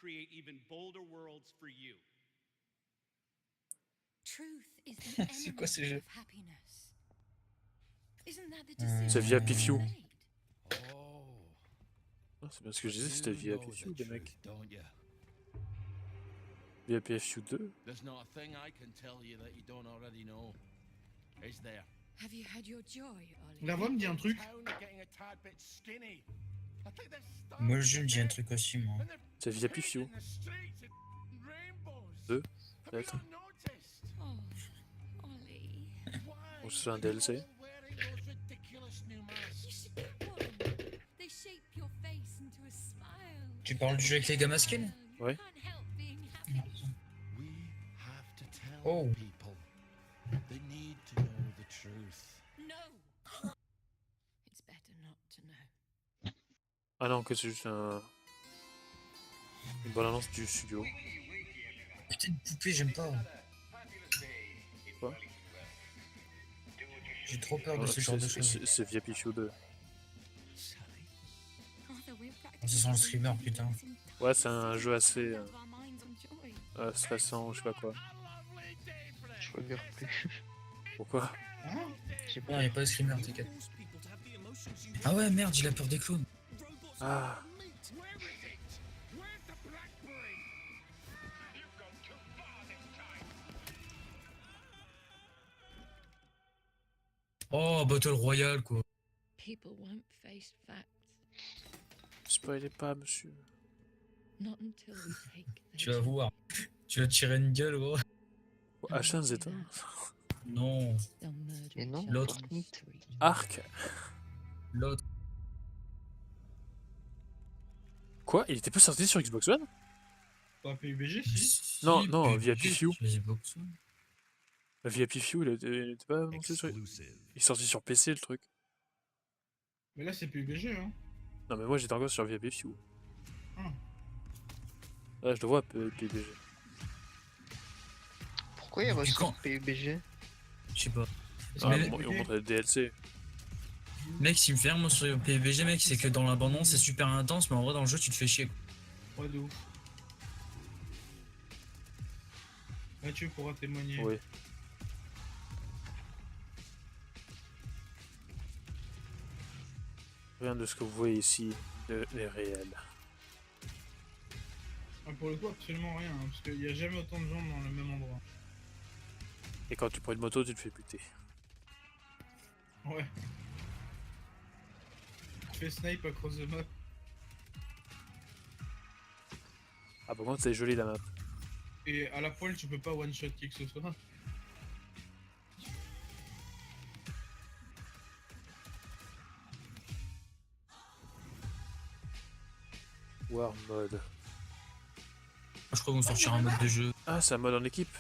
create even bolder worlds for you. Truth is the C'est quoi ces enemy jeux? of happiness. Isn't that the decision C'est VIP you Few. made? Ah, c'est bien ce que je disais, c'était VIP Few, les mecs. VIP Few 2. There's not a thing I can tell you that you don't already know. Is there? Have you had your joy, Ollie? La voix me dit un truc. Moi, le jeu me dit un truc aussi, moi. C'est VIP Few. 2, peut-être. Oh, Ollie. Ou c'est un DLC. You should get one. They shape your face into a smile. Tu parles du jeu avec les gars masqués là? Ouais. Can't help being happy. We have to tell Oh. people. They need to know the truth. No. It's better not to know. Ah non, que c'est juste une bonne annonce du studio. Putain de poupée, j'aime pas. Quoi? J'ai trop peur de ce genre de choses. C'est VIP Few 2. Ça sent le streamer, putain. Ouais, c'est un jeu assez stressant, je sais pas quoi. Je regarde plus. Pourquoi? Non, y'a pas de streamer, t'inquiète. Ah ouais, merde, il a peur des clones. Ah. Oh, Battle Royale, quoi. People won't face facts. Spoilez pas, monsieur. Not until we take Tu vas voir. Tu vas tirer une gueule, gros. H1 Zeta. Non. Et non, L'autre. Arc. L'autre. Quoi? Il était pas sorti sur Xbox One? Pas PUBG, si. Non, non, VIP Few. Xbox One. VIP Few, il était pas annoncé sur... Il est sorti sur PC, le truc. Mais là, c'est PUBG, hein. Non, mais moi, j'étais encore sur VIP Few. Ah. Là, je le vois, PUBG. Pourquoi il ressort PUBG? Je sais pas. Ah, Mais- bon, ils ont montré le DLC. Mec, ce qui me fait rire, moi, sur PUBG, mec, c'est que dans l'abandon, c'est super intense, mais en vrai, dans le jeu, tu te fais chier. Ouais, de ouf. Mathieu pourra témoigner. Oui. Rien de ce que vous voyez ici n'est réel. Ah, pour le coup, absolument rien, hein, parce qu'il n'y a jamais autant de gens dans le même endroit. Et quand tu prends une moto, tu te fais buter. Ouais. Tu fais snipe across the map. Ah, par contre, c'est joli la map. Et à la poêle, tu peux pas one-shot qui que ce soit. War mode. Je crois qu'on va sortir un mode de jeu. Ah, c'est un mode en équipe.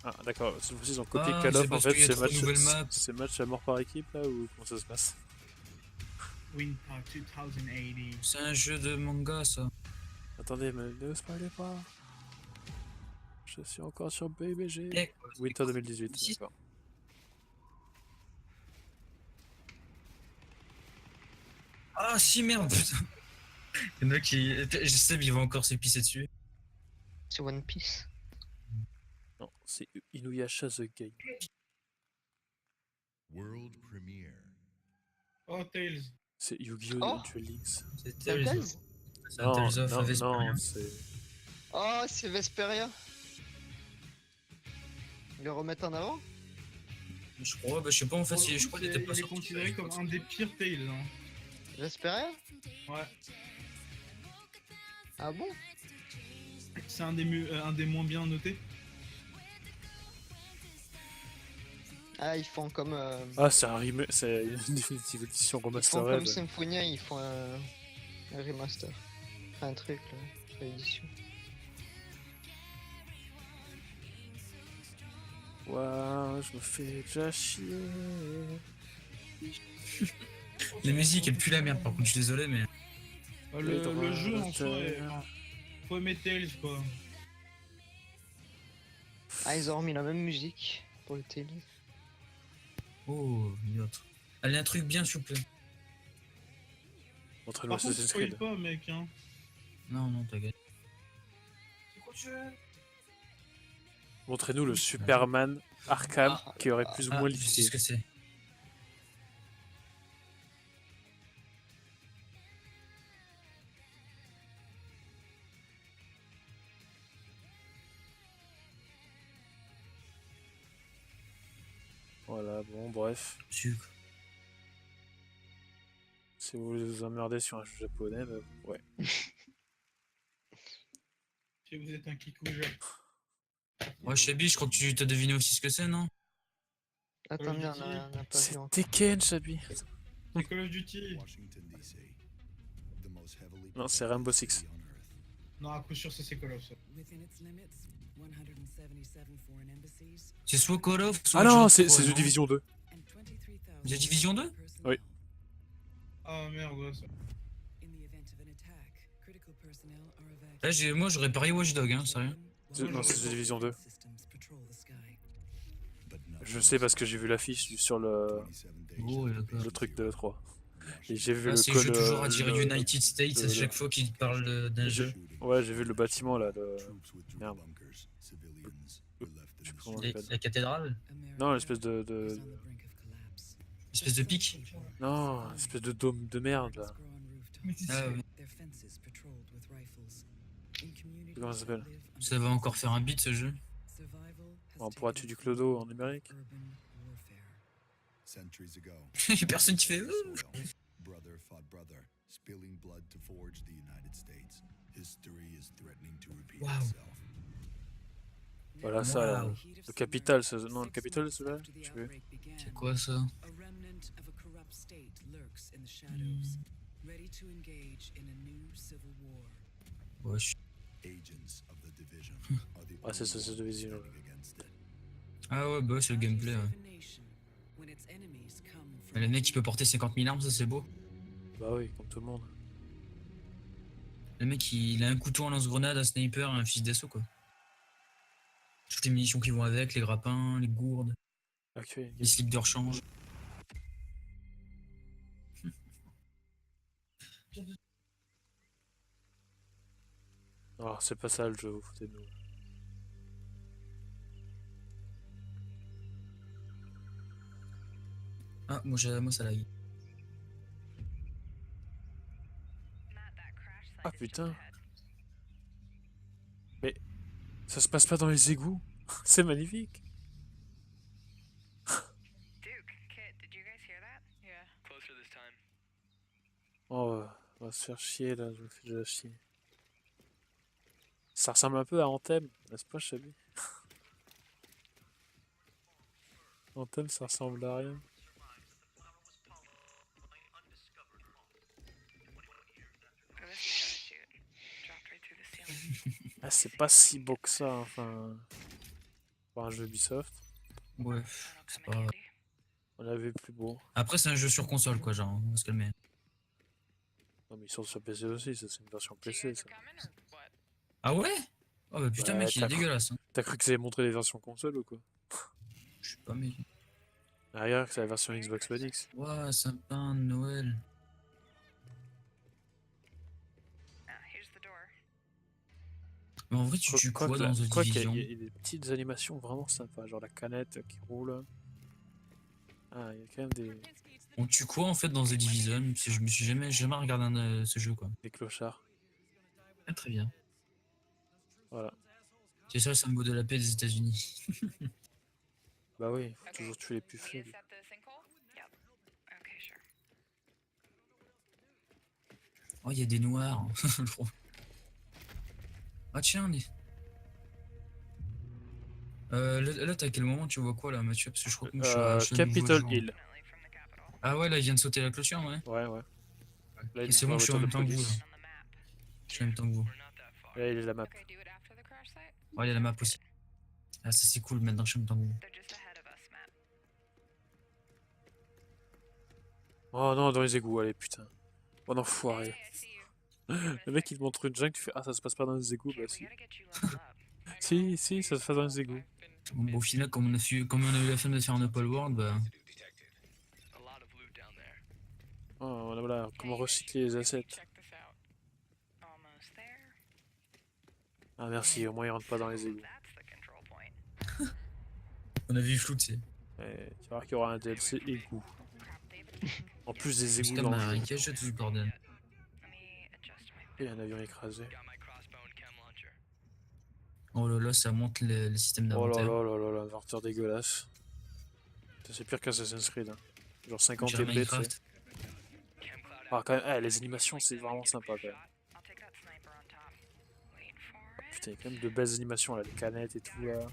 Ah, d'accord. Cette fois-ci, ils ont copié Ah, Call c'est of. En parce fait, qu'il y a trop de nouvelles maps. c'est match à mort par équipe là ou comment ça se passe? Winter 2080. C'est un jeu de manga, ça. Attendez, mais ne spoilez pas. Je suis encore sur BBG. Eh, Winter 2018, d'accord. Ah si, merde, putain. Il y en a qui... Je sais, il va encore se pisser dessus. C'est One Piece. Non, c'est Inuyasha the Game. World premiere. Oh, Tails. C'est Yu-Gi-Oh! Oh. Duel Links. C'est C'est un Tails? C'est un Non, Tales of non, Vesperia. non, c'est... Oh, c'est Vesperia. Ils le remettent en avant? Je crois, bah, je sais pas en fait, Pour le je coup, crois qu'il était pas il est sorti. considéré comme un des pires Tails. Hein. Vesperia? Ouais. Ah bon? C'est un des moins bien notés. Ah, ils font comme. Ah, c'est un remake, c'est une définitive édition Ils font remastered. comme Symphonia, ils font un remaster. Un truc là, réédition. Waouh, je me fais déjà chier. La musique, elle pue la merde, par contre, je suis désolé, mais. Le jeu en soi est. Faut aimer Tails quoi. Ah, ils ont remis la même musique pour le Tails. Oh, une autre. Allez, un truc bien, s'il vous plaît. Montrez-moi Par contre, Assassin's spoil Creed. pas, mec. Hein. Non, non, t'inquiète. Montrez-nous le Superman Arkham qui aurait plus ou moins Je sais listé. ce que c'est. Voilà, bon, bref. Sucre. Si vous voulez vous emmerder sur un jeu japonais, bah, ouais. Si vous êtes un kikouja. Ouais, Chabi, je crois que tu t'as deviné aussi ce que c'est, non? Attendez, on a pas vu C'est encore. Tekken, Chabi. C'est Call of Duty. Non, c'est Rainbow Six. Non, à coup sûr, ça c'est Call of ça. C'est soit Call of, soit. Ah non, Just c'est Cause, The non Division 2. The Division 2? Oui. Ah merde, ouais, ça. Là, moi, j'aurais parié Watch Dog, hein, sérieux. Non, c'est The Division 2. Je sais parce que j'ai vu l'affiche sur Oh, d'accord. le truc de l'E3. Et j'ai vu Ah, le c'est code. jeu toujours à dire United States à le- chaque fois qu'il parle d'un jeu. Ouais, j'ai vu le bâtiment là. Merde. Je sais plus comment on l'appelle. La cathédrale? Non, l'espèce de. Espèce de pic? Non, l'espèce de dôme de merde là. Ah oui. Comment ça s'appelle? Ça va encore faire un beat ce jeu. On pourra tuer du clodo en Amérique. Centuries ago, Y'a personne qui fait. brother fought brother, spilling blood to forge the United States. History is threatening to repeat Wow. itself. Voilà ça là. Wow. Le Capital, non, le Capital celui-là? Je sais plus. C'est quoi ça? A remnant of a corrupt state lurks in the shadows, ready to engage in a new civil war. Ouais, je... Agents of the division are the Ah, c'est ça, c'est The Division. standing against it. Ah ouais, bah c'est le gameplay, ouais. When its enemies come from Mais le mec qui peut porter 50 000 armes, ça c'est beau. Bah oui, comme tout le monde. Le mec il a un couteau en lance-grenade, un sniper et un fusil d'assaut quoi. Toutes les munitions qui vont avec, les grappins, les gourdes, Ok. les slips de rechange. Alors, c'est pas ça le jeu, vous foutez de nous. Moi ça lag. Ah putain. Mais ça se passe pas dans les égouts. C'est magnifique. Oh, on va se faire chier là, je me fais déjà chier. Ça ressemble un peu à Anthem, n'est-ce pas, Chabi? Anthem, ça ressemble à rien. Ah, c'est pas si beau que ça, enfin. Pour un jeu Ubisoft. Ouais, c'est pas. On avait plus beau. Après, c'est un jeu sur console, quoi, genre, on va se calmer. Non, mais ils sont sur PC aussi, ça c'est une version PC, ça. Ah ouais? Oh bah putain, Ouais, mec, il est dégueulasse. Hein. T'as cru que ça allait montrer les versions console ou quoi? Je sais pas, mais. Ah, regarde, c'est la version Xbox One X. Ouah, sapin de Noël. Mais en vrai, tu tues quoi dans The Division? Il y a des petites animations vraiment sympas, genre la canette qui roule. Ah, il y a quand même des. On tue quoi en fait dans The Division? Je me suis jamais regardé ce jeu, quoi. Des clochards. Ah, très bien. Voilà. C'est ça le symbole de la paix des États-Unis. Bah oui, faut toujours tuer les plus faibles. Oh, il y a des noirs. Ah tiens, là t'as quel moment tu vois quoi là, Mathieu? Parce que je crois que moi, je suis Capitol Hill. Ah ouais, là il vient de sauter la clôture, ouais. Ouais. Là, Et c'est bon, je suis en même temps que vous. Là. Je suis en même temps que vous. Là, il est la map. Ouais, il y a la map aussi. Ah, ça c'est cool, maintenant je suis en même temps que vous. Oh non, dans les égouts, allez, putain. Oh l'enfoiré. Le mec il te montre une jungle, tu fais ah ça se passe pas dans les égouts, bah si. si, ça se passe dans les égouts. Bon, au final, comme on a eu la flemme de faire un open world, bah. Oh voilà, comment recycler les assets. Ah merci, au moins ils rentrent pas dans les égouts. On a vu flou, tu sais. Ouais, tu vas voir qu'il y aura un DLC égout. En plus des égouts C'est dans comme le un jeu. cache tout le bordel. Il y a un avion écrasé. Oh là là, ça monte le système Oh là d'inventaire. là, l'inventaire dégueulasse. C'est pire qu'Assassin's Creed. Hein. Genre 50 Dirait TB, tu sais. Minecraft. Ah, quand même, les animations, c'est vraiment sympa quand même. Putain, il y a quand même de belles animations là, les canettes et tout là.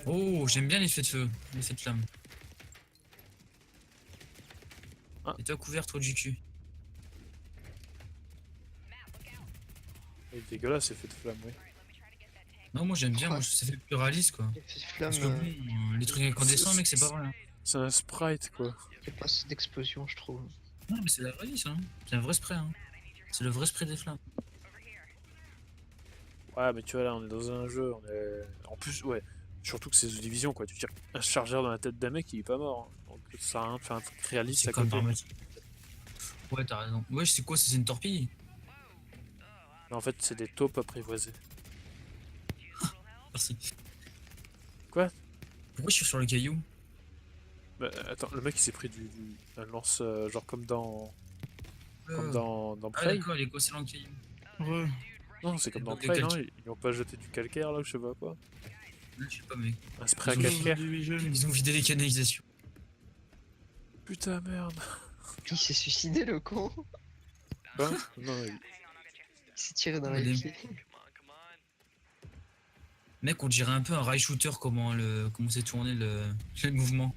Oh, j'aime bien l'effet de feu, l'effet de flamme. Ah. Et toi, couvert, toi du cul. Il est dégueulasse, effet de flamme, oui. Non, moi j'aime bien, moi, ça fait plus réaliste quoi. L'effet de flamme, Parce que bon, les trucs incandescents, mec, c'est pas vrai. Hein. C'est un sprite quoi. il n'y a pas assez d'explosion, je trouve. Non, mais c'est la vraie vie ça. Hein. C'est un vrai spray. Hein. C'est le vrai spray des flammes. Ouais, mais tu vois, là, on est dans un jeu, on est. En plus, ouais. Surtout que c'est The Division quoi. Tu tires un chargeur dans la tête d'un mec, il est pas mort. Hein. Donc ça sert à rien de faire un truc réaliste à côté. Ouais, t'as raison. Ouais, c'est quoi? C'est une torpille? Mais en fait, c'est des taupes apprivoisées. Merci. Quoi? Pourquoi je suis sur le caillou? Bah, attends, le mec il s'est pris un lance genre comme dans. Comme dans Ah Prey. d'accord, il est coincé dans le caillou. Ouais. Non, c'est comme dans Des Prey, non? calcaires. Ils ont pas jeté du calcaire là, ou je sais pas quoi. Je sais pas, mec. Un spray à Ils ont- calcaire. Ils ont vidé les canalisations. Putain, merde. Il s'est suicidé le con. Quoi? Non, Il s'est tiré dans la Il est- pied. Mec, on dirait un peu un rail shooter comment c'est tourné le mouvement.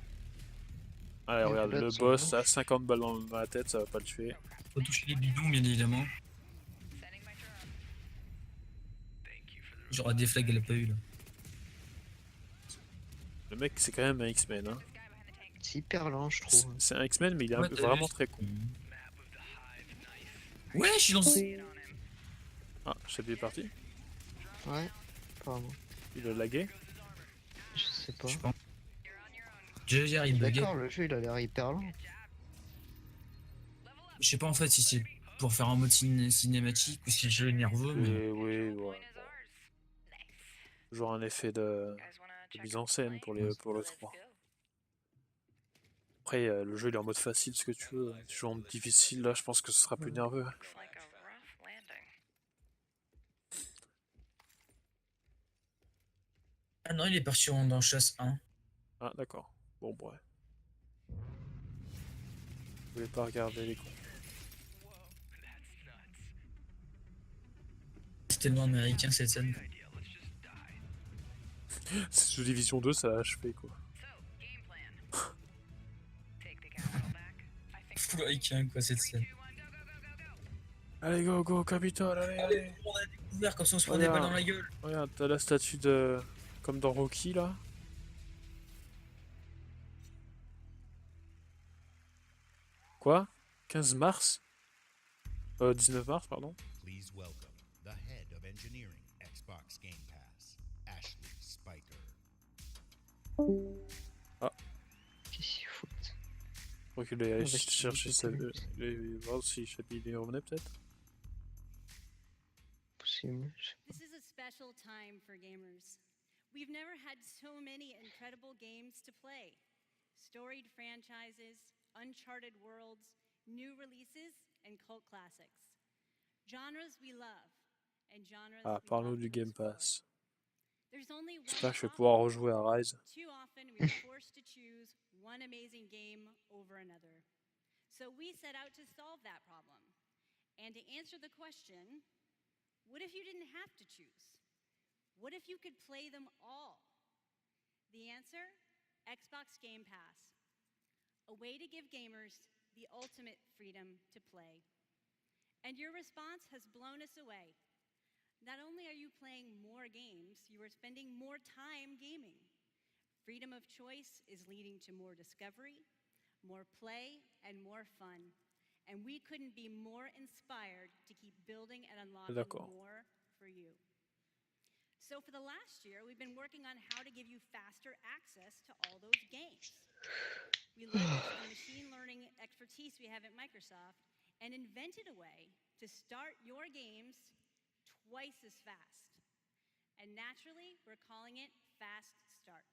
Allez, regarde, là, le son boss manche. a 50 balles dans la tête, ça va pas le tuer. Faut toucher les bidons, bien évidemment. Genre des flags, elle a pas eu là. Le mec, c'est quand même un X-Men. Hein. C'est hyper lent, je trouve. C'est un X-Men, mais il est Ouais, t'as vraiment vu. très con. Ouais, je suis lancé. Ah, Chabi est parti. Ouais, apparemment. Il a lagué. Je sais pas. Je pense. JR il buguait. D'accord, le jeu il a l'air hyper lent. Je sais pas en fait si c'est pour faire un mode cinématique ou si le jeu est nerveux, mais. Oui, ouais. Bon. Genre un effet de mise en scène pour le 3. Après, le jeu il est en mode facile, ce que tu veux. Si tu joues en mode difficile, là, je pense que ce sera plus nerveux. Ah non, il est parti dans chasse 1. Ah, d'accord. Bon, ouais. Je voulais pas regarder les cons. C'est tellement américain cette scène. C'est sous Division 2, ça a achevé quoi. Full américain quoi cette scène. Allez, go, go, Capitole, allez, allez. On a découvert comme ça on se prend des balles dans la gueule. Regarde, t'as la statue de... comme dans Rocky, là. Quoi? 15 mars? 19 mars, pardon. Please welcome the head of engineering, Xbox Game Pass, Ashley Spiker. Ah. Qu'est-ce qu'il fout? Je crois qu'il allait chercher sa... voir si Chappie il revenait peut-être. Possible. This is a special time for gamers. We've never had so many incredible games to play. Storied franchises, uncharted worlds, new releases, and cult classics. Genres we love, and genres Ah, we parle-nous love du to Game explore. Pass. There's only one J'espère que je vais problem. pouvoir rejouer à Rise. Too often we are forced to choose one amazing game over another. So we set out to solve that problem. And to answer the question, what if you didn't have to choose? What if you could play them all? The answer? Xbox Game Pass. A way to give gamers the ultimate freedom to play. And your response has blown us away. Not only are you playing more games, you are spending more time gaming. Freedom of choice is leading to more discovery, more play, and more fun. And we couldn't be more inspired to keep building and unlocking more for you. So for the last year, we've been working on how to give you faster access to all those games. We leveraged the machine learning expertise we have at Microsoft and invented a way to start your games twice as fast. And naturally, we're calling it Fast Start.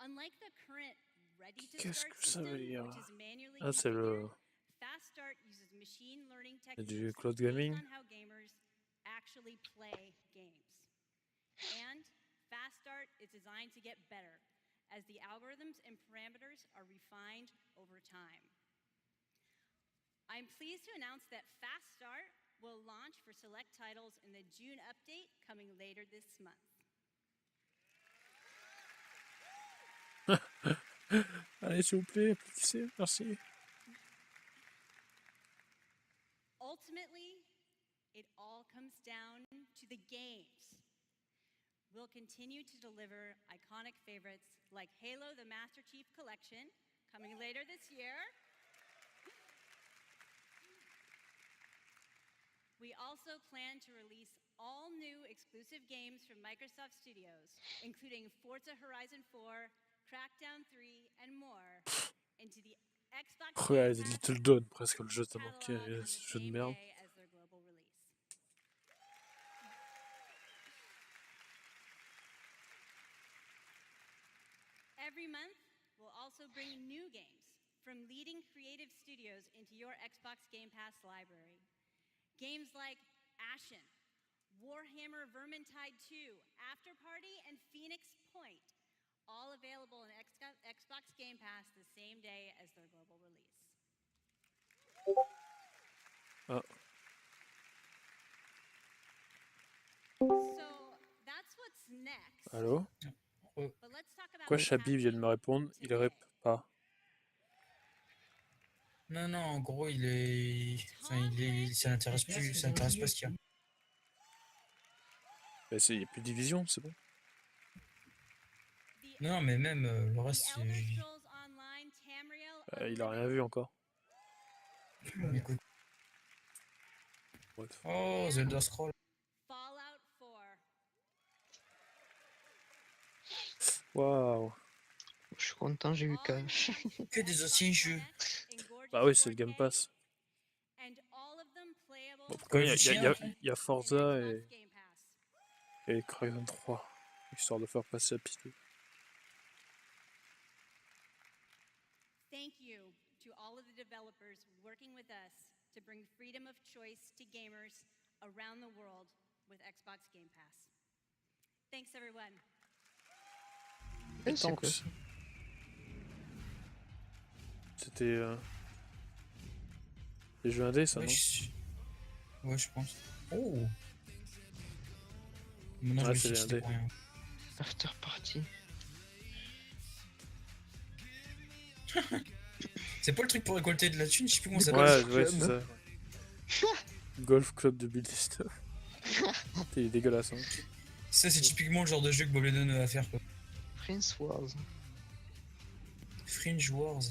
Unlike the current Ready to Start system, which is manually configured, Fast Start uses machine learning techniques based on how gamers actually play games. And Fast Start is designed to get better as the algorithms and parameters are refined over time. I'm pleased to announce that Fast Start will launch for select titles in the June update coming later this month. Allez, s'il vous plaît, applaudissez, merci. Ultimately, it all comes down to the games. We'll continue to deliver iconic favorites like Halo the Master Chief Collection, coming later this year. We also plan to release all new exclusive games from Microsoft Studios, including Forza Horizon 4, Crackdown 3, and more, into the Xbox Ouais, Game il Pass te le donne presque le jeu tellement qu'il catalog y a on the ce jeu de same merde. day as their global release. Every month, we'll also bring new games from leading creative studios into your Xbox Game Pass library. Games like Ashen, Warhammer Vermintide 2, After Party, and Phoenix Point, all available in Xbox Game Pass the same day as their global release. Ah. So that's what's next. Allô? But let's talk about Quoi, what's Chabi vient de me répondre, il répond pas. Non, non, en gros, il est. Enfin, ça n'intéresse plus, ça n'intéresse pas ce qu'il y a. Bah, il n'y a plus de division, c'est bon. Non, mais même le reste, il a rien vu encore. écoute. Bref. Oh, The Elder Scroll. Fallout 4. Waouh. Je suis content, j'ai eu cash. Que des anciens jeux. Bah oui, c'est le Game Pass. Bon, pourquoi il y a Forza et Crayon 3, histoire de faire passer à pied. Thank you to all of the developers working with us to bring freedom of choice to gamers around the world with Xbox Game Pass. Thanks, everyone. Et Tanks. C'était les jeux indés, ça, Ouais, non? Ouais, je pense. Oh. Maintenant, Ouais, je c'est me les suis dit indés. pour rien. After Party. C'est pas le truc pour récolter de la thune, je sais plus comment ça Ouais, s'appelle. ouais, c'est ça. Golf Club de Bill Stuff. T'es dégueulasse, hein. Ça, c'est typiquement le genre de jeu que Bob Lennon va faire, quoi. Prince Wars. Fringe Wars.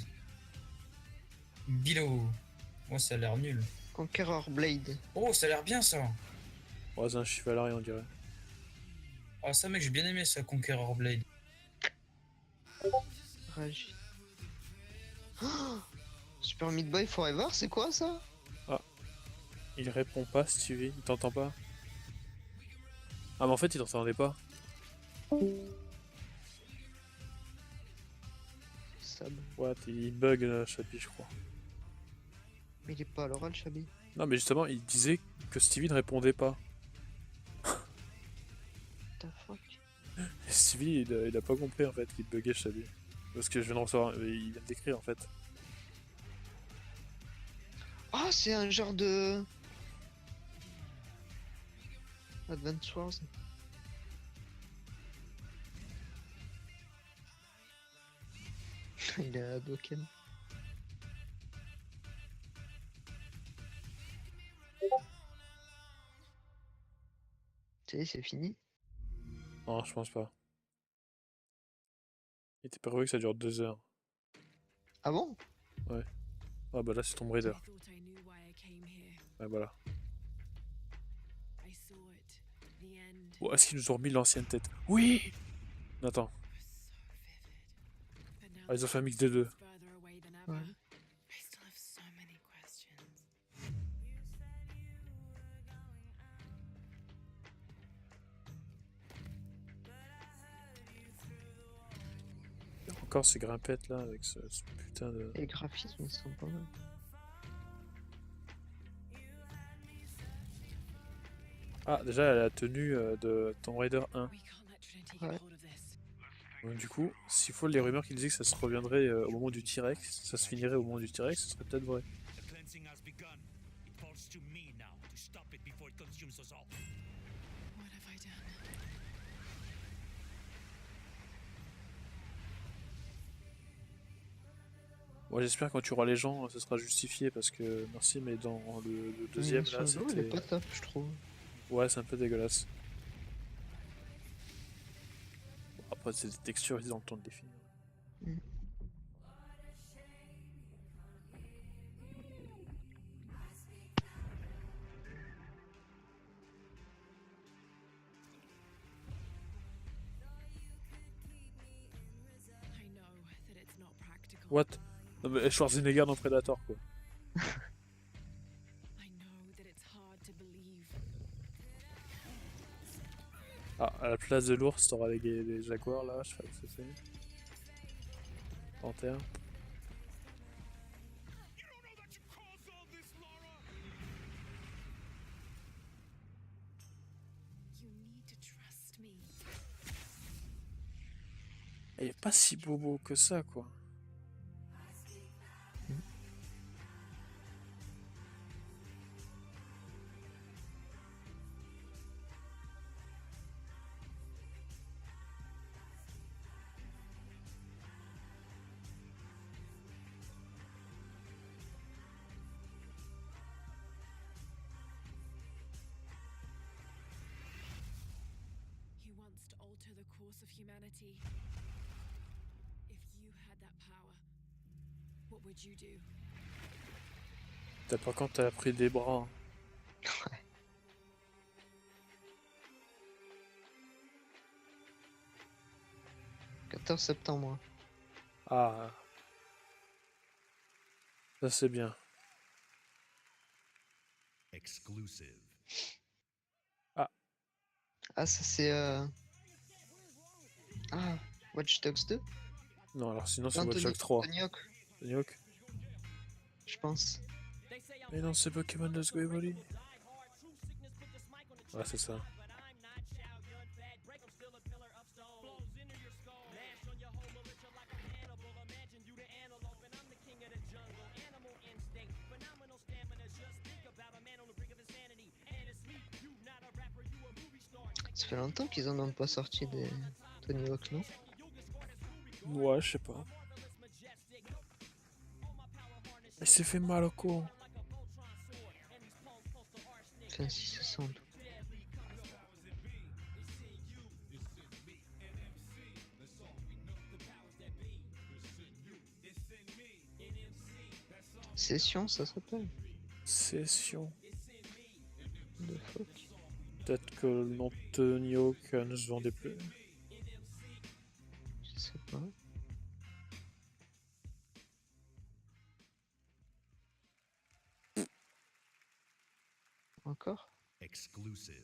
Below. Oh, ça a l'air nul. Conqueror Blade. Oh, ça a l'air bien, ça. Ouais, c'est un chevalari, on dirait. Ah, ça, mec, j'ai bien aimé ça, Conqueror Blade. Rage. Oh, Super Meat Boy Forever, c'est quoi ça? Ah. Il répond pas, Stevie. Il t'entend pas. Ah, mais en fait, il t'entendait pas. Sab. Ouais, il bug, Chabi, je crois. Mais il est pas à l'oral, Chabi. Non, mais justement, il disait que Stevie ne répondait pas. The fuck? Et Stevie, il a pas compris en fait qu'il buguait Chabi. Parce que je viens de recevoir, il vient d'écrire en fait. Ah, c'est un genre de... Advance Wars. Il est à Dokken. Tu sais, c'est fini. Non, je pense pas. Il était prévu que ça dure 2 heures. Ah bon? Ouais. Ah bah là c'est Tomb Raider. Ouais voilà. Oh, est-ce qu'ils nous ont remis l'ancienne tête? Oui. Attends. Ah, ils ont fait un mix des deux. Ouais. Encore ces grimpettes là avec ce putain de... Les graphismes ils sont pas mal. Ah déjà la tenue de Tomb Raider 1. Ouais. Donc du coup, s'il faut les rumeurs qui disaient que ça se reviendrait au moment du T-Rex, ça se finirait au moment du T-Rex, ce serait peut-être vrai. Moi j'espère que quand tu auras les gens, ça sera justifié parce que merci, mais dans le deuxième là, Il est c'était... pas top, je trouve. Ouais, c'est un peu dégueulasse. Bon, après, c'est des textures, ils ont le temps de les finir. What? Non mais Schwarzenegger dans Predator quoi. Ah, à la place de l'ours, t'auras les jaguars là, je sais pas ce que c'est. Panthère. Il est pas si bobo que ça quoi. He wants to alter the course of humanity. If you had that power, what would you do? T'as pas quand t'as pris des bras. Hein. Ouais. « 14 septembre. Ah. Ça c'est bien. Exclusive. Ah. Ah, ça c'est... Ah, Watch Dogs 2? Non, alors sinon c'est Anthony- Watch Dogs 3. Anthony Hawk. Tony Hawk. Je pense. Mais non, c'est Pokémon Let's Go Evoli. Ouais, c'est ça. Ça fait longtemps qu'ils en ont pas sorti des Tony Hawk, non? Ouais, je sais pas. Il s'est fait mal au con. Enfin, si ça semble. Session, ça s'appelle. Session. De fuck. Peut-être que le nom de Tony Hawk ne se vendait plus. Je sais pas. Encore? Exclusive.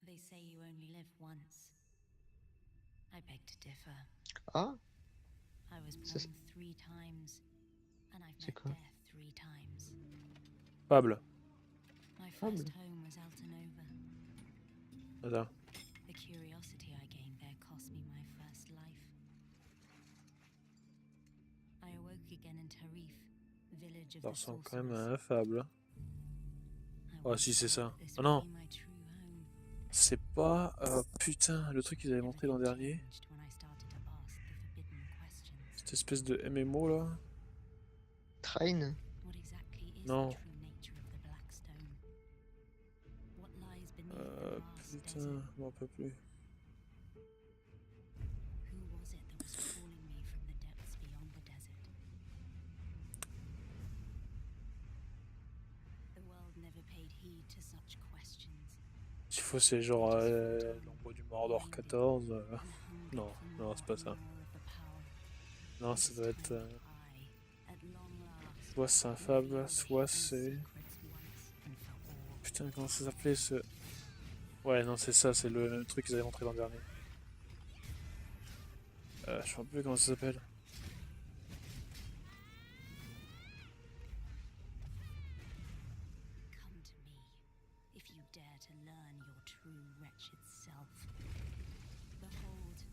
They say you only live once. I beg to differ. Ah? I was Ça, born 3 times, and I've c'est met quoi? death 3 times. Fable. My Fable. first home was Altanova. Attends. The curiosity I gained there cost me my first life. I awoke again in Tarif, village of Ça the ressemble quand même sorcerers. à un Fable. Oh, si, c'est ça. Oh non! C'est pas. Putain, le truc qu'ils avaient montré l'an dernier. Cette espèce de MMO là. Train? Non. Putain, je m'en rappelle plus. S'il faut, c'est genre l'ombre du Mordor 14. Non, non, c'est pas ça. Non, ça doit être. Soit c'est un Fable, soit c'est. Putain, comment ça s'appelait ce. Ouais, non, c'est ça, c'est le truc qu'ils avaient montré l'an dernier. Je me rappelle plus comment ça s'appelle. Come to me, if you dare to learn your true wretched self. Behold,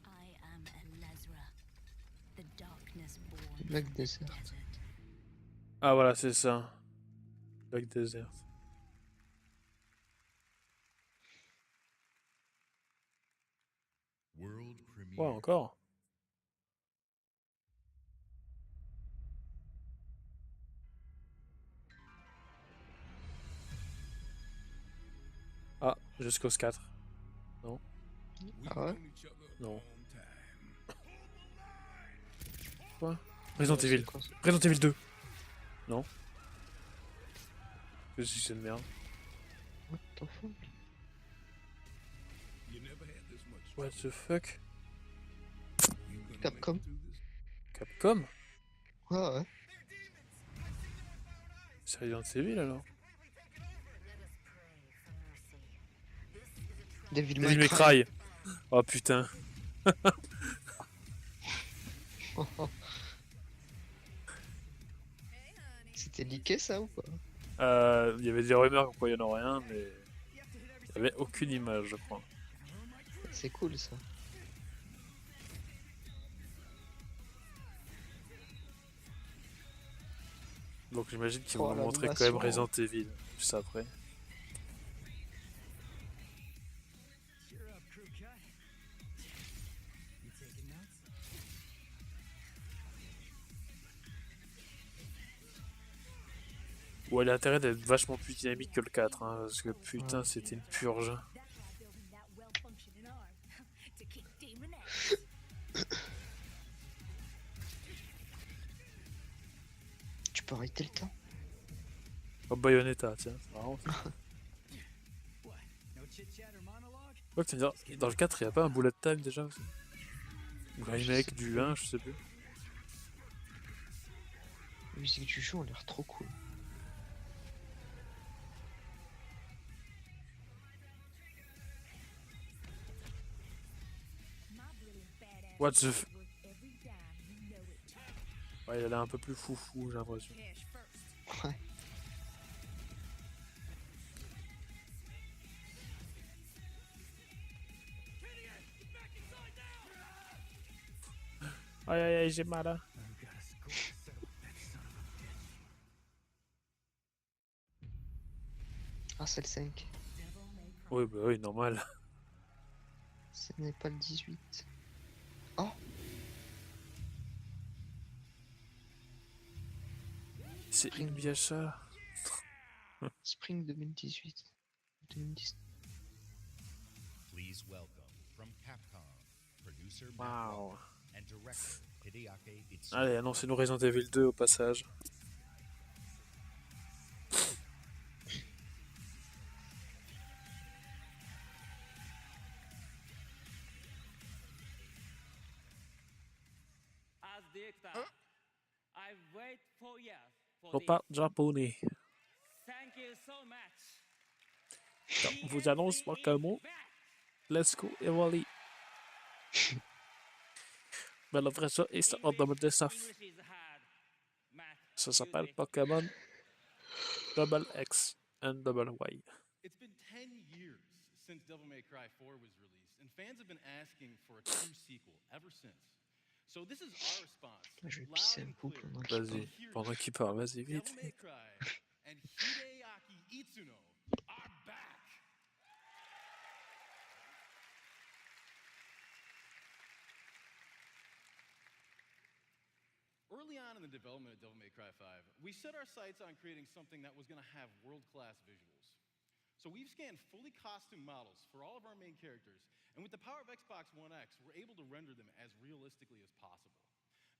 I am Elezra, the darkness born Black from the Desert. desert. Ah, voilà, c'est ça. Black Desert. World premiere. Ouais, encore. Ah, jusqu'au 4. Non. Ah ouais? Non. Quoi? Resident C'est Evil. quoi ça? Resident Evil 2. Non. Qu'est-ce que c'est de merde? What the fuck? What the fuck? Capcom? Capcom? Ouais, ouais. C'est Resident Evil alors? Devil Devil May May Cry. Cry. Oh putain. C'était leaké ça ou pas? Il y avait des rumeurs comme quoi il y en aurait un, mais il n'y avait aucune image, je crois. C'est cool ça. Donc j'imagine qu'ils Oh, vont nous montrer quand même l'animation. Resident Evil juste après. Ouais, il a intérêt d'être vachement plus dynamique que le 4, hein, parce que putain, c'était une purge. Tu peux arrêter le temps? Oh, Bayonetta, tiens, c'est marrant. Ça. Ouais, tu vas me dire, dans le 4, il n'y a pas un bullet time déjà aussi? Ou un remake du 1, je sais plus. La musique du jeu a l'air trop cool. What the f... Ouais, il a l'air un peu plus foufou, j'ai l'impression. Ouais. Aïe aïe aïe, j'ai mal hein. Ah, c'est le 5. Oui, bah oui, normal. Ce n'est pas le 18. Oh! C'est Inuyasha. Spring 2018. 2019. Please welcome from Capcom, producer Wow. Matt and director Hideaki Itsuno. Allez, annoncez-nous Resident Evil 2 au passage. As director, I've waited 4 years for On this. parle japonais. Thank you so much. On vous annonce Pokémon. Let's go, Evoli. Mais la version est en 2019. English is hard. Matt, Ça s'appelle Pokémon Double X and Double Y. It's been 10 years since Devil May Cry 4 was released, and fans have been asking for a true sequel ever since. So this is our response. Je vais Loud pisser un and coup clear. pendant qu'il Vas-y, parle. pendant qu'il parle, vas-y, vite. Devil May Cry and Hideaki Itsuno are back. Early on in the development of Devil May Cry 5, we set our sights on creating something that was going to have world-class visuals. So we've scanned fully costumed models for all of our main characters, and with the power of Xbox One X, we're able to render them as realistically as possible.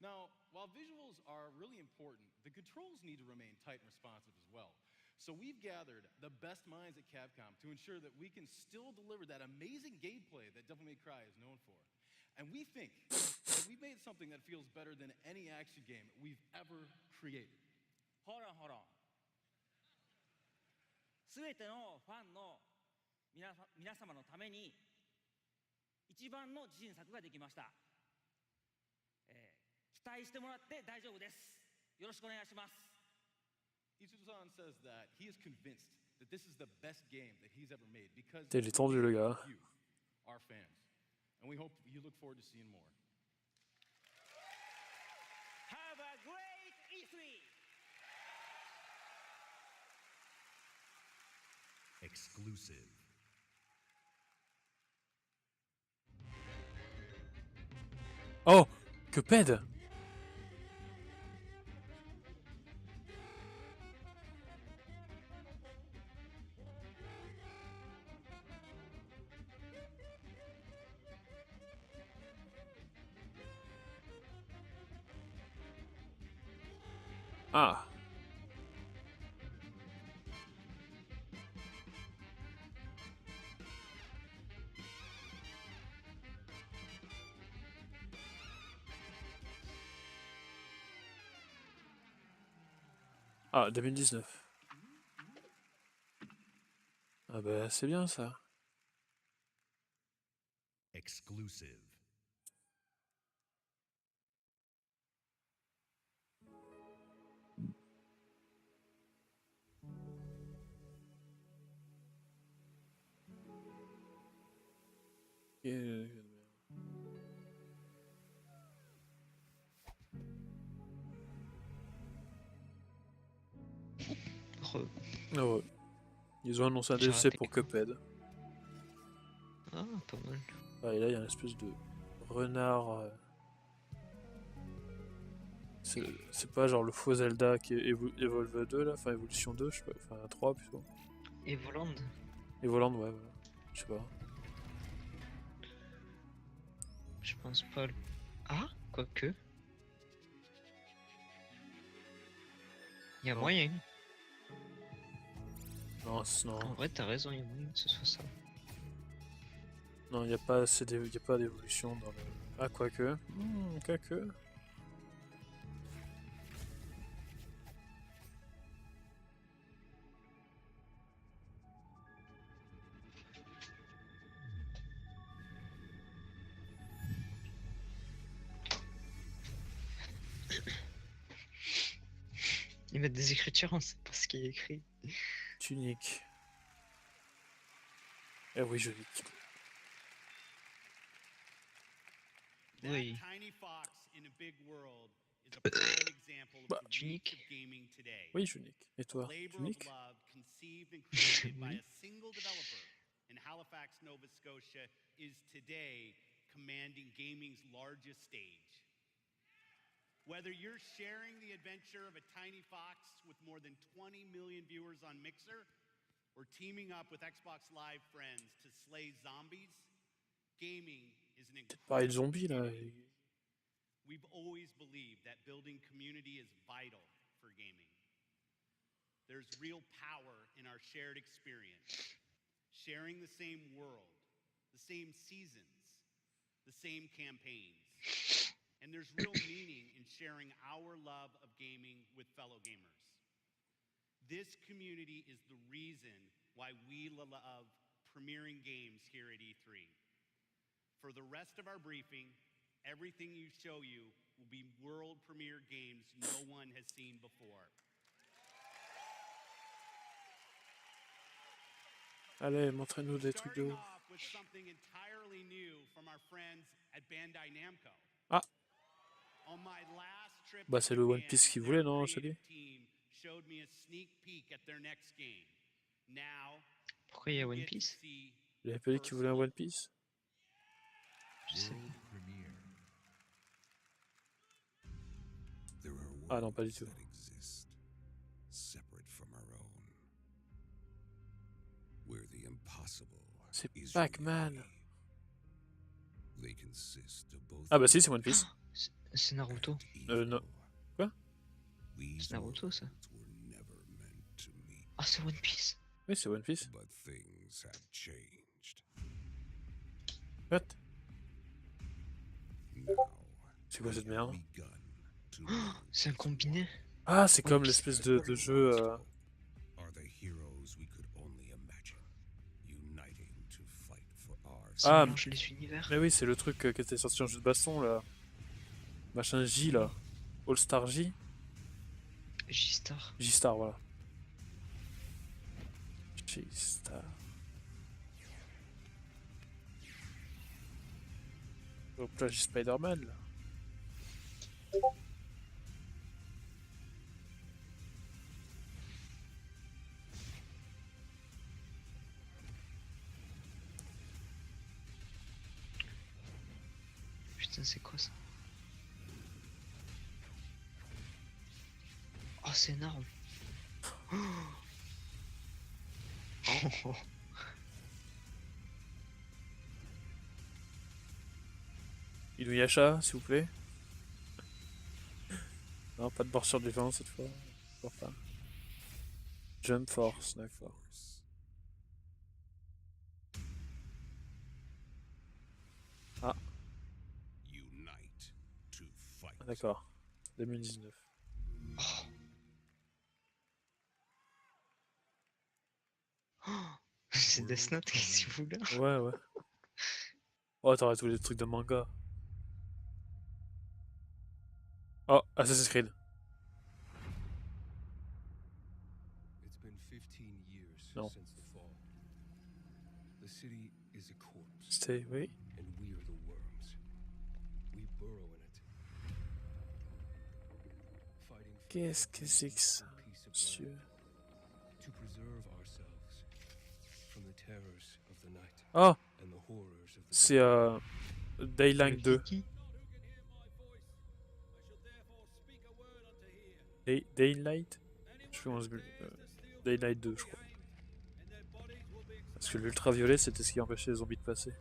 Now, while visuals are really important, the controls need to remain tight and responsive as well. So we've gathered the best minds at Capcom to ensure that we can still deliver that amazing gameplay that Devil May Cry is known for. And we think that we've made something that feels better than any action game we've ever created. Hold on, hold on. すべてのファンの皆様のために一番の自信作ができました。期待してもらって大丈夫です。よろしくお願いします。Itsuno-san says that he is convinced that this is the best game that he's ever made because Il est tendu, le gars. you, our fans. And we hope you look forward to seeing more. Have a great E3! Exclusive. Oh, Cuphead. Ah. Ah, 2019. Ah bah c'est bien ça. Exclusive. Ah ouais. Ils ont annoncé un J'ai DLC raté pour quoi. Cuphead. Ah, pas mal. Ah, et là, il y a une espèce de renard. C'est pas genre le faux Zelda qui est Evolve 2 là, enfin Evolution 2, je sais pas, enfin 3 plutôt. Et Voland. Evoland, ouais, voilà. Je sais pas. Je pense pas. Ah, quoique. Il y a Non. moyen. Non, non. En vrai, t'as raison, il y a moyen que ce soit ça. Non, il n'y a pas y a pas d'évolution dans le. Ah, quoique. Quoique. Ils mettent des écritures, on sait pas ce qui est écrit. Tunique. Eh oui, je nique. Oui. Tiny fox in a big world is a prime example of Bah, the reach of gaming today. Oui, je nique. Et toi, Labor tu of niques? love conceived and created by a single developer in Halifax, Nova Scotia is today commanding gaming's largest stage. Whether you're sharing the adventure of a tiny fox with more than 20 million viewers on Mixer, or teaming up with Xbox Live friends to slay zombies, gaming is an Pareil, le incredible zombie là. We've always believed that building community is vital for gaming. There's real power in our shared experience, sharing the same world, the same seasons, the same campaigns. And there's real meaning in sharing our love of gaming with fellow gamers. This community is the reason why we love premiering games here at E3. For the rest of our briefing, everything you show you will be world premiere games no one has seen before. Allez, montrez-nous des trucs de ouf. Starting off with something entirely new from our friends at Bandai Namco. Ah. On my last trip Bah, to c'est le One Japan, Piece qu'ils their voulaient, non, celui? creative team showed me a sneak peek at their next game. Now, Pourquoi il y a you One get to Piece? see Il avait pas dit qu'il voulait un One Piece? Je sais. There are Ah non, pas du worlds tout. that exist, separate from our own, where the impossible C'est is Pac-Man. reality. They consist of both Ah bah si, c'est One Piece. C'est Naruto. Non. Quoi? C'est Naruto ça. were never meant to meet, Ah, c'est One Piece. Oui, c'est One Piece. but things have changed. What? Now, C'est quoi cette merde? begun to C'est un combiné. Ah, c'est comme l'espèce de jeu. are the heroes we could only imagine, uniting to fight for our Ah, mélange les univers. mais oui, c'est le truc qui était sorti en jeu de baston là. Machin J là. All Star J. J-Star. J-Star, voilà. J-Star. Hop là, j'ai Spider-Man là. Putain, c'est quoi ça? Oh, c'est énorme. Oh. Inuyasha, s'il vous plaît. Non, pas de morsure du vent cette fois. Pas. Jump Force, d'accord. Ah. unite to fight. Ah, d'accord. 2019. C'est Death Note, qu'est-ce qu'il fout là? Ouais. Oh, t'aurais tous les trucs de manga. Oh, Assassin's Creed. It's been 15 years No. since the fall. The city is a corpse. C'était, oui. And we are the worms. We burrow in it. Fighting for Qu'est-ce que c'est que ça, peace of monsieur? land. To preserve ourselves from the terrors of the night. Oh, And the horrors of the c'est Daylight 2. Daylight? Je sais pas comment ça s'appelle. Daylight 2, je crois. Parce que l'ultraviolet, c'était ce qui empêchait les zombies de passer.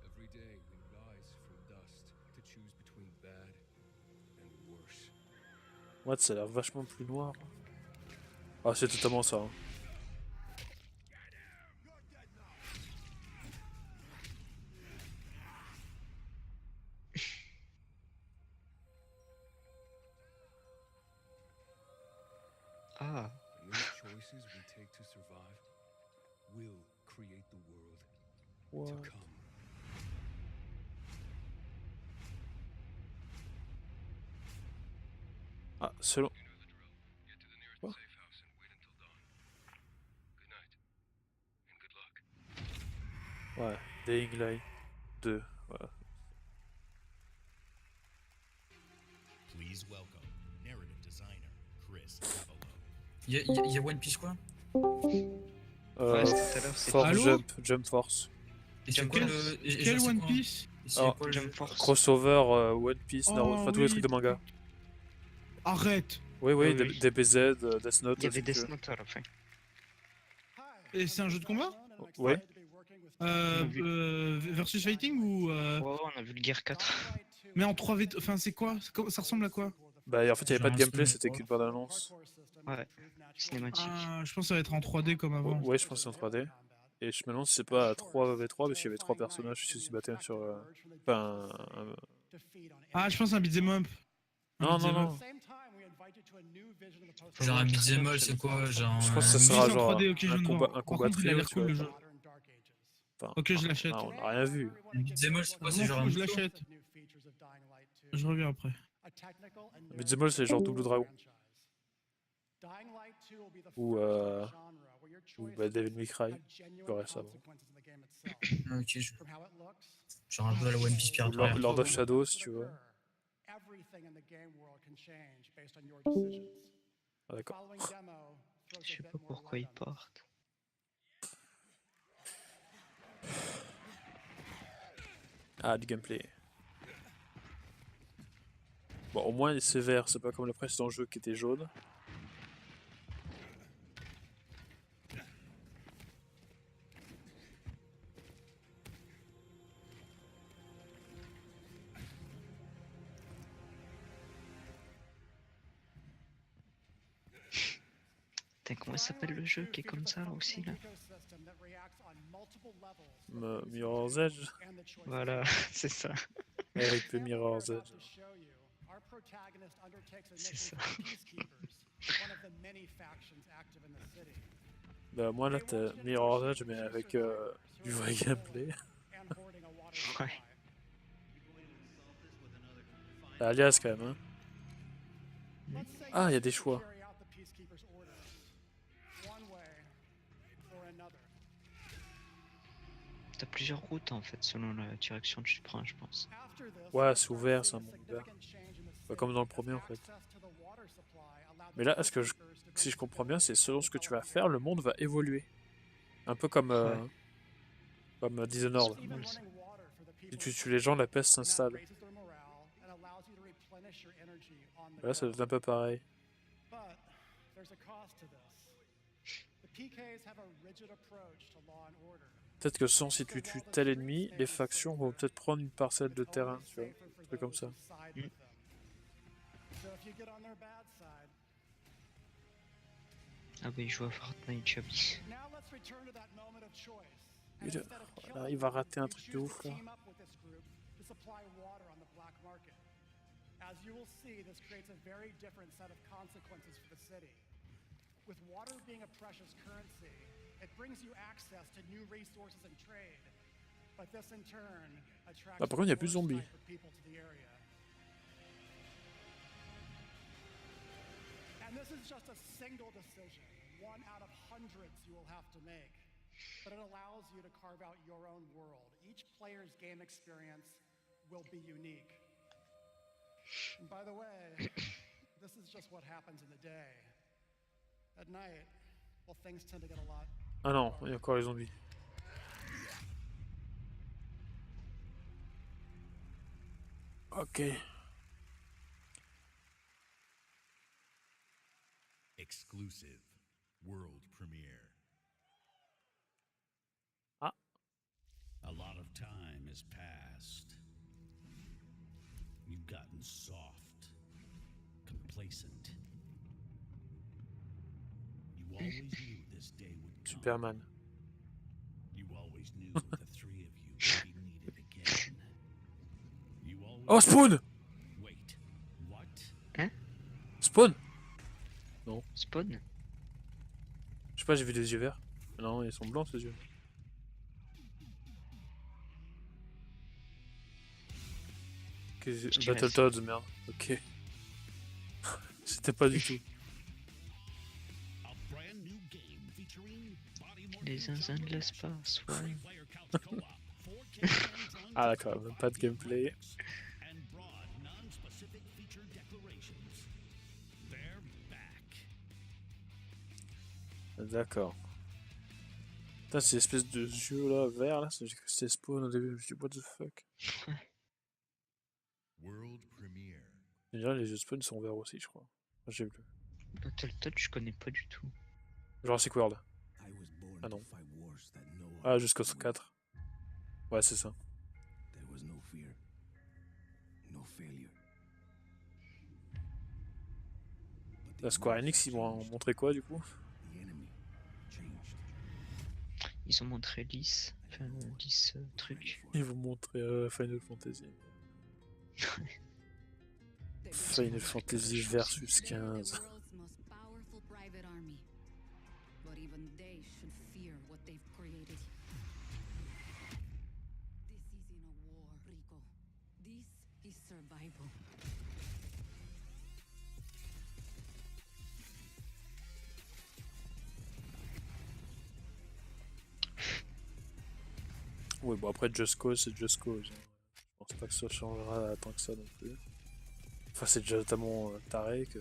Every day we rise from dust to choose between bad and worse. Moi, ça a l'air vachement plus noir. Ah, c'est totalement ça. Hein. Ah. And these choices we take to survive will create the world to come. Ah, selon... Ouais, Dying Light 2, voilà. Please welcome narrative designer Chris Cavallo. Y a One Piece quoi? Ouais, c'était tout à l'heure, c'est Force Allô Jump Force. Et c'est Jump quoi Force. Quel One Piece? Alors, quoi, Jump Force. crossover One Piece, Naruto, enfin tous les trucs de manga. Arrête. Oui, Oui, oui, oui. DBZ, Death Note. Il y avait si tu Death veux. Note à la fin. Et c'est un jeu de combat? Ouais. Versus Fighting ou Ouais, on a vu le Gear 4. Mais en 3v... Enfin, c'est quoi? Ça ressemble à quoi? Bah, en fait, il n'y avait pas de gameplay, c'était qu'une bande-annonce. Ouais, cinématique. Ah, je pense que ça va être en 3D comme avant. Ouais, je pense que c'est en 3D. Et je me demande si c'est pas à 3v3, parce qu'il y avait 3 personnages qui se battaient sur. Enfin. Ah, je pense que c'est un beat'em up. Non, non, non. Genre un beat'em up, c'est quoi? Genre. Je pense que ça Si, sera c'est en genre 3D, ok, je viens de voir. un Par combat contre, il a trio, l'air tu cool vois. le jeu. Enfin, Ok, je l'achète. on n'a rien vu. Beat'em up, c'est quoi? C'est M'en genre fous, un je l'achète. Je reviens après. Beat'em All, c'est genre Double Dragon. Ou bah, Devil May Cry. Le reste avant. Ok, genre un peu à la One Piece Ou Pirate. Lord of Shadows, si tu vois. Ah, d'accord. Je sais pas pourquoi ils partent. Ah, du gameplay. Bon, au moins, c'est vert, c'est pas comme le précédent jeu qui était jaune. Putain, comment s'appelle le jeu qui est comme ça là aussi là? Mirror's Edge. Voilà, c'est ça. RIP Mirror's Edge. C'est ça. Bah, moi là, t'as Mirror's Edge, mais avec du vrai gameplay. Ouais. Alias quand même, hein. Ah, il y a des choix. T'as plusieurs routes en fait selon la direction que tu prends, je pense. Ouais, c'est ouvert, c'est un monde ouvert. Pas comme dans le premier en fait. Mais là, si je comprends bien, c'est selon ce que tu vas faire, le monde va évoluer. Un peu comme, comme Dishonored. Si tu tues les gens, la peste s'installe. Là, ça doit être un peu pareil. Peut-être que si tu tues tel ennemi, les factions vont peut-être prendre une parcelle de terrain, tu vois. Un truc comme ça. Ah bah il joue à Fortnite, Chubby. Voilà, il va rater un truc de ouf là. As you will see, this creates a very different set of consequences for the city. With water being a precious currency, it brings you access to new resources and trade. But this in turn attracts Par contre, il n'y a plus de zombies. people to the area. And this is just a single decision, one out of hundreds you will have to make. But it allows you to carve out your own world. Each player's game experience will be unique. And by the way, this is just what happens in the day. At night, well, things tend to get a lot. Ah non, il y a encore les zombies. Ok. Exclusive world premiere. Ah. A lot of time has passed. You've gotten soft, complacent. You always knew this day would come. Superman. You always knew the three of you would be needed again. You always Oh, Spawn! Wait, what? Hein? Spawn? Non. Spawn? Je sais pas, j'ai vu des yeux verts. Non, ils sont blancs ces yeux. Battletoads, merde. Ok. C'était pas du tout. Les zinzins de l'espace, ouais. Ah d'accord, même pas de gameplay. And broad, non-specific feature declarations. They're back. D'accord. Putain, ces espèces de yeux là, verts là, j'ai cru que c'était Spawn au début, je me suis dit what the fuck. World premiere. Déjà les yeux de Spawn sont verts aussi je crois. J'ai vu. Battletoads, je connais pas du tout. Jurassic World. Ah non. Ah jusqu'au 4. Ouais c'est ça. There was no fear, no failure. La Square Enix ils vont montrer quoi du coup? Ils ont montré Lys, enfin Lys truc. Ils vont montrer Final Fantasy. Final Fantasy versus 15. But even they should fear what they've created. This isn't a war, Rico. This is survival. Oui bon après Just Cause c'est Just Cause. Je pense pas que ça changera tant que ça non plus. Enfin c'est déjà tellement taré que...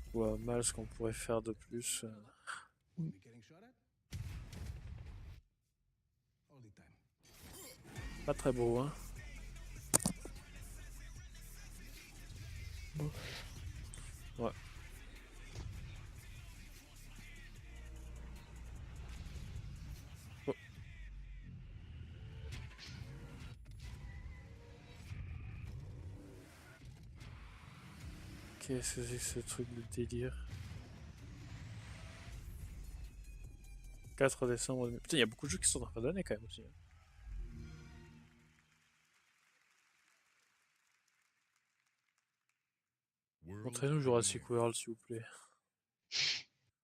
Je vois mal ce qu'on pourrait faire de plus. Pas très beau hein. Ouais. Oh. Qu'est-ce que c'est que ce truc de délire? 4 décembre. Putain, il y a beaucoup de jeux qui sont en fin d'année quand même aussi. Montrez-nous Jurassic World s'il vous plaît.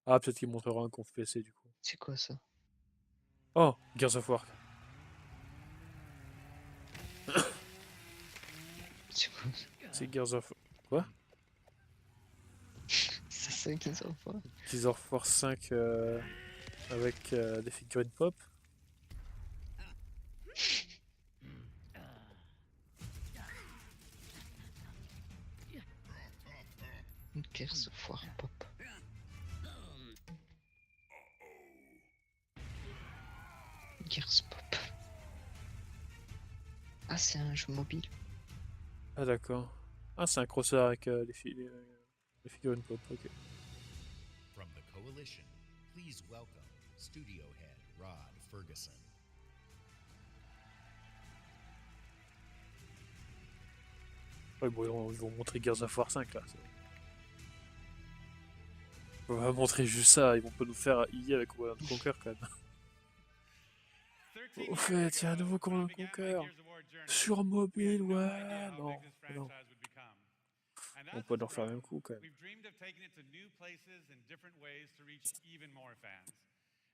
Ah, peut-être qu'il montrera un conf PC du coup. C'est quoi ça? Oh, Gears of War. C'est quoi ça? C'est Gears of... Quoi? C'est ça Gears of War? Gears of War 5 avec des figurines pop. Gears of War pop. Gears pop. Ah c'est un jeu mobile. Ah d'accord. Ah c'est un crossover avec les figurines pop, ok. From the Coalition, please welcome Studio Head Rod Ferguson. Ouais bon ils vont montrer Gears of War 5 là. On va montrer juste ça, ils vont pas nous faire IA avec Command & Conquer quand même. Au fait, il y a un nouveau Command & Conquer. Sur mobile, ouais, non, non. On peut leur faire le même coup quand même.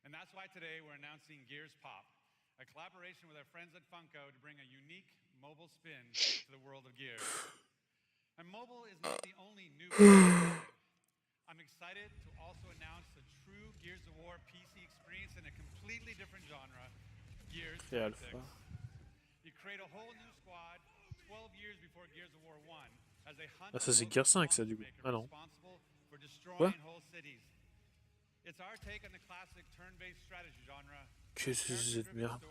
And that's why today we're announcing Gears Pop, a collaboration with our friends at Funko to bring a unique mobile spin to the world of Gears. And mobile is not the only new I'm excited to also announce a true Gears of War PC experience in a completely different genre, Gears Tactics. You create a whole new squad 12 years before Gears of War 1 as they hunt Ah ça c'est Gears 5 ça du coup. Ah non. Quoi? It's our take on the classic turn-based strategy genre. Qu'est-ce que c'est de merde?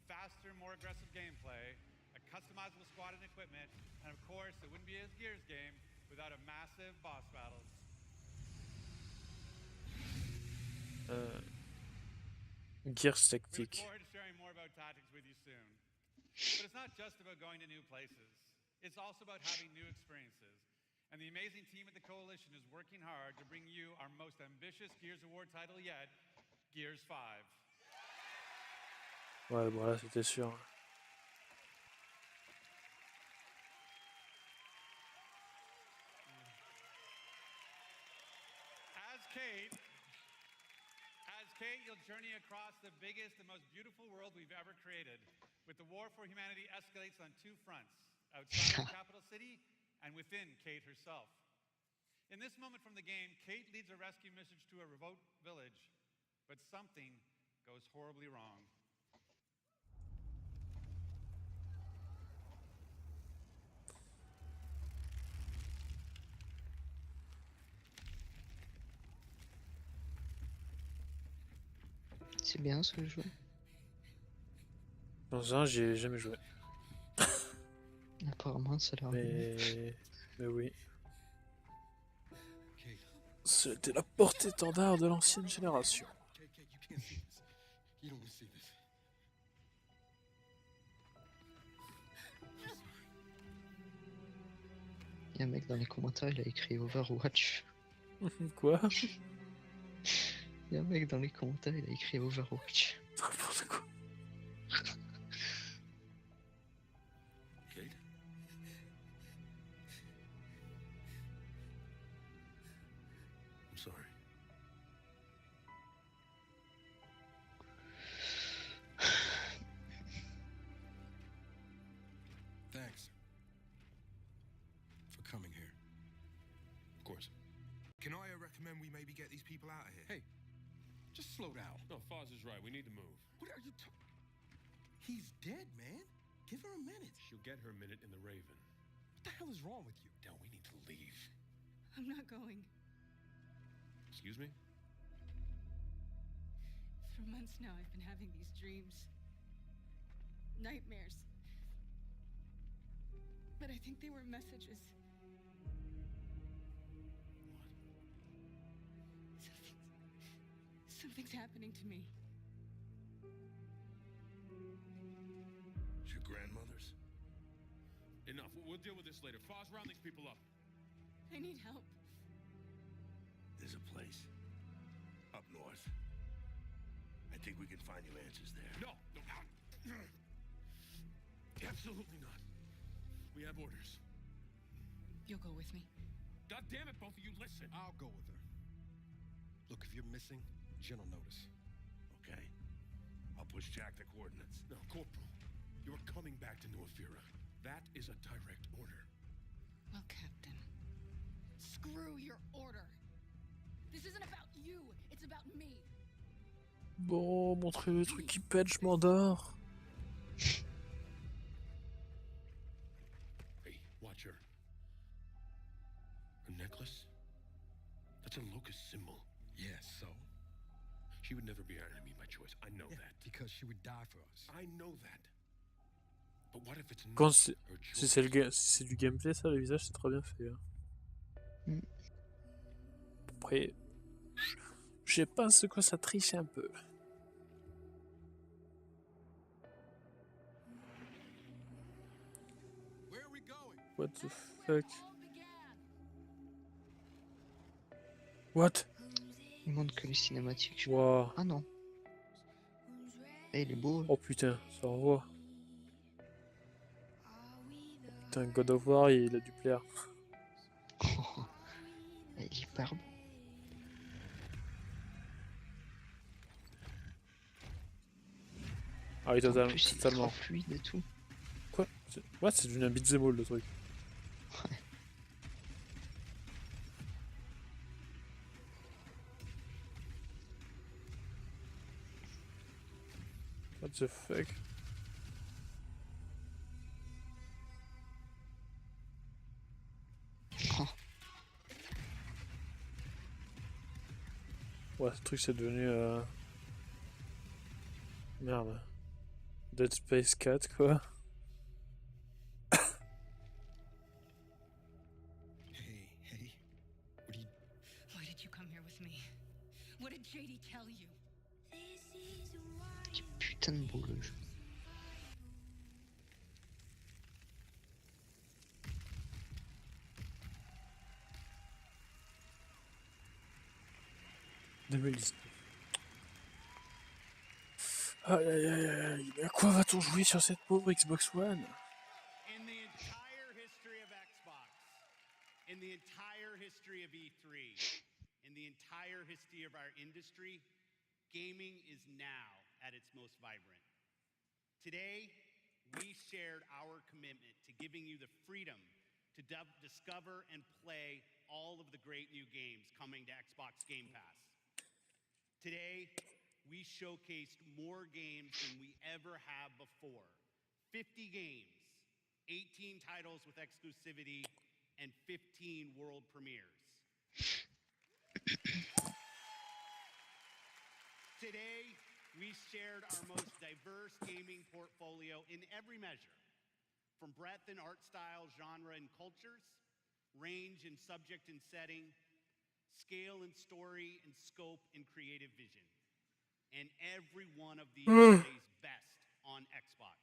Faster, more aggressive gameplay, a customizable squad and equipment, and of course, it wouldn't be a Gears game without a massive boss battle. Gears Tactics. We look forward to sharing more about tactics with you soon. But it's not just about going to new places. It's also about having new experiences. And the amazing team at the Coalition is working hard to bring you our most ambitious Gears of War title yet, Gears 5. Ouais, bon là c'était sûr. As Kate, you'll journey across the biggest and most beautiful world we've ever created, with the war for humanity escalates on two fronts, outside the capital city and within Kate herself. In this moment from the game, Kate leads a rescue mission to a remote village, but something goes horribly wrong. C'est bien ce jeu. Dans un, j'y ai jamais joué. Apparemment, ça a l'air bien. Mais oui. C'était la porte-étendard de l'ancienne génération. Il y a un mec dans les commentaires, il a écrit Overwatch. Quoi? Il y a un mec dans les commentaires, il a écrit Overwatch. N'importe quoi. I'm sorry. Thanks for coming here. Of course. Can I recommend we maybe get these people out of here? Hey, just slow down. No, Foz is right. We need to move. What are you talking? He's dead, man. Give her a minute. She'll get her minute in the Raven. What the hell is wrong with you? Now we need to leave. I'm not going. Excuse me? For months now, I've been having these dreams. Nightmares. But I think they were messages. Something's happening to me. It's your grandmother's? Enough. We'll deal with this later. Foz, round these people up. I need help. There's a place up north. I think we can find you answers there. No, no. Absolutely not. We have orders. You'll go with me. God damn it, both of you, listen. I'll go with her. Look, if you're missing, Jen will notice. Okay. I'll push Jack the coordinates. No, Corporal. You're coming back to New Ephyra. That is a direct order. Well, Captain, screw your order. This isn't about you, it's about me. Bon, montrez le truc qui pète, je m'endors. Hey, watch her. A necklace? That's a locust symbol. Yeah, so? She would never be our enemy by choice. I know that. Because she would die for us. I know that. But what if it's not Quand c'est her si choice? c'est du gameplay, ça, le visage, c'est très bien fait. Hein. Après, je pense que ça triche un peu. What the fuck? What? Il montre que les cinématiques. Wow. Ah non. Eh, il est beau. Oh putain, ça revoit. Putain, God of War, il a du plaire. Il est hyper beau. Ah oui, En plus, il est totalement. trop fluide et tout. Quoi? Ouais, c'est devenu un beat'em all le truc. What the fuck? Ouais, ce truc c'est devenu merde. Dead Space 4 quoi. Hey, what are you... Why did you come here with me? What did JD tell you? C'est putain de beau le jeu. Aïe aïe aïe aïe, mais à quoi va-t-on jouer sur cette pauvre Xbox One? In the entire history of Xbox, in the entire history of E3, in the entire history of our industry, gaming is now at its most vibrant. Today, we shared our commitment to giving you the freedom to discover and play all of the great new games coming to Xbox Game Pass. Today, we showcased more games than we ever have before. 50 games, 18 titles with exclusivity, and 15 world premieres. Today, we shared our most diverse gaming portfolio in every measure, from breadth in art style, genre, and cultures, range in subject and setting, scale and story, and scope and creative vision. And every one of these plays best on Xbox.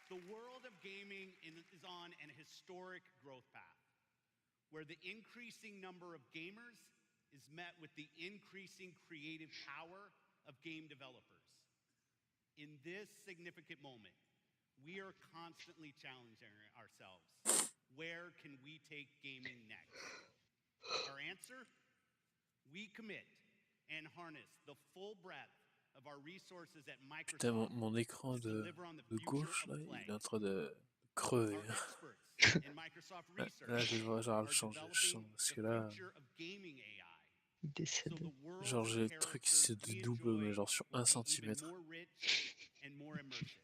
The world of gaming is on an historic growth path, where the increasing number of gamers is met with the increasing creative power of game developers. In this significant moment, we are constantly challenging ourselves. Where can we take gaming next? Our answer? We commit and harness the full breadth of our resources at Putain, Microsoft mon écran to de deliver on the gauche, future là, of play. il est en train de crever. Our experts in Microsoft Là, Research je vais devoir genre, le are changer. Je sens, developing parce the que là, future of gaming AI. Il décède. So the world genre, j'ai of le truc characters ici de we double, enjoy mais genre sur will 1 be even centimètre. more rich and more immersive.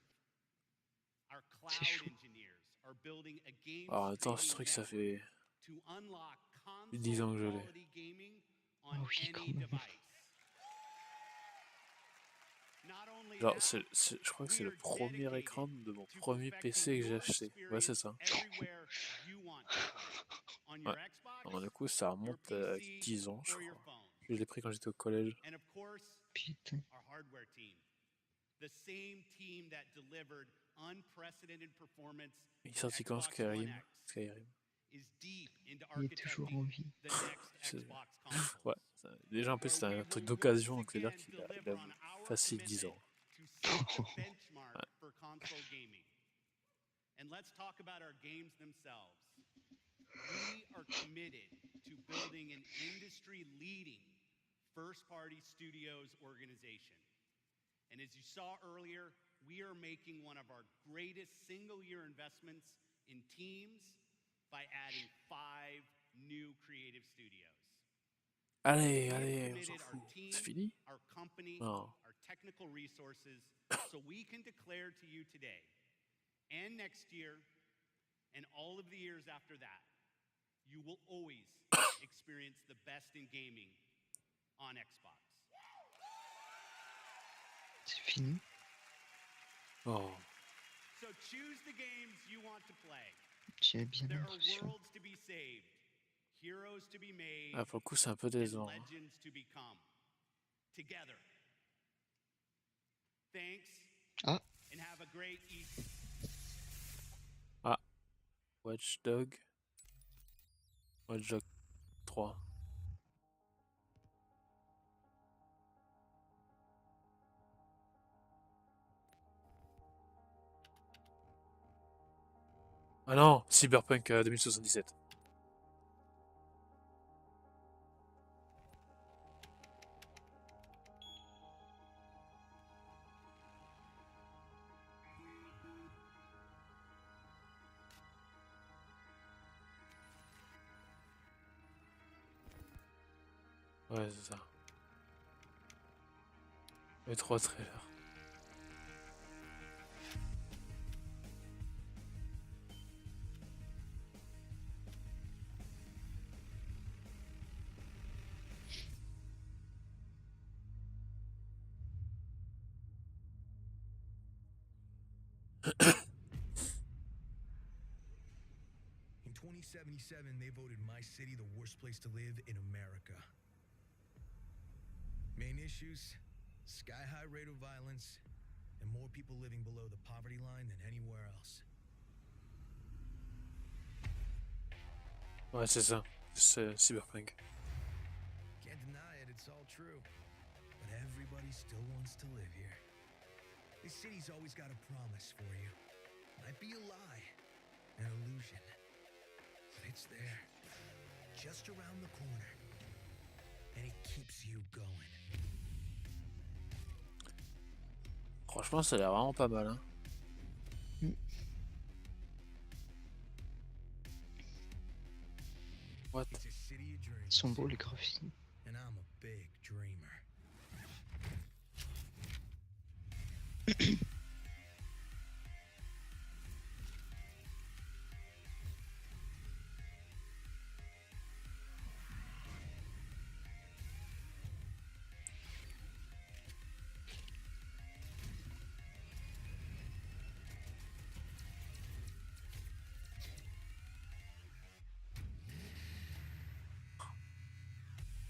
Our C'est cloud chaud. engineers are building a game Alors, attends, ce streaming truc, ça network fait to unlock 10 ans que je l'ai. console quality gaming on Ah oui, quand any même. device. Not only Genre, that, je crois que c'est we le are premier dedicated écran de mon to premier perfecting PC que j'ai your acheté. Ouais, c'est ça. experience everywhere you want to play. On your Ouais. Xbox, Alors, du coup, ça your remonte à PC, 10 ans, je or your crois. phone. Je l'ai pris quand j'étais au collège. And of course, Putain. our hardware team. The same team that delivered unprecedented performance Il est with sorti quand Xbox One Skyrim? X Skyrim. is deep into Il est toujours en architecting vie. the next C'est- Xbox console. Ouais. Déjà, en plus, Where c'est we un truc will d'occasion, once donc c'est-à-dire again qu'il a deliver on our facile 10 commitment ans. to set the benchmark for console gaming. And let's talk about our games themselves. We are committed to building an industry-leading first-party studios organization. And as you saw earlier, we are making one of our greatest single-year investments in teams by adding 5 new creative studios. Allez, We have allez, on committed s'en our fout. team, C'est fini? our company, Non. our technical resources, so we can declare to you today and next year and all of the years after that, you will always experience the best in gaming on Xbox. C'est fini. Oh. So choose the games you want to play. J'ai bien There are l'impression. worlds to be saved, heroes to be made, Ah, pour le coup, c'est un peu and décevant. Hein. legends to become. Together. Thanks, Ah, and have a great evening. Ah. Watch Dog. Watch Dog 3. Ah non, Cyberpunk 2077. Ouais, c'est ça. Les 3 trailers. In 2077, they voted my city the worst place to live in America. Main issues, sky-high rate of violence, and more people living below the poverty line than anywhere else. Ouais, c'est ça. C'est Cyberpunk. Can't deny it, it's all true. But everybody still wants to live here. This city's always got a promise for you. Might be a lie, an illusion. But it's there, just around the corner. And it keeps you going. Franchement, ça a l'air vraiment pas mal. Hein. What? Ils sont beaux les graphismes. and I'm a big dreamer.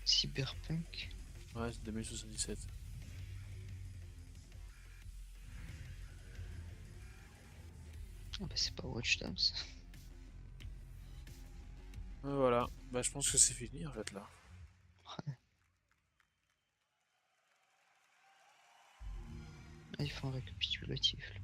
Cyberpunk. Ouais, c'est 2077. Ah bah c'est pas Watch Dogs. Voilà, bah je pense que c'est fini en fait là. Ouais. Ah, ils font un récapitulatif. Là.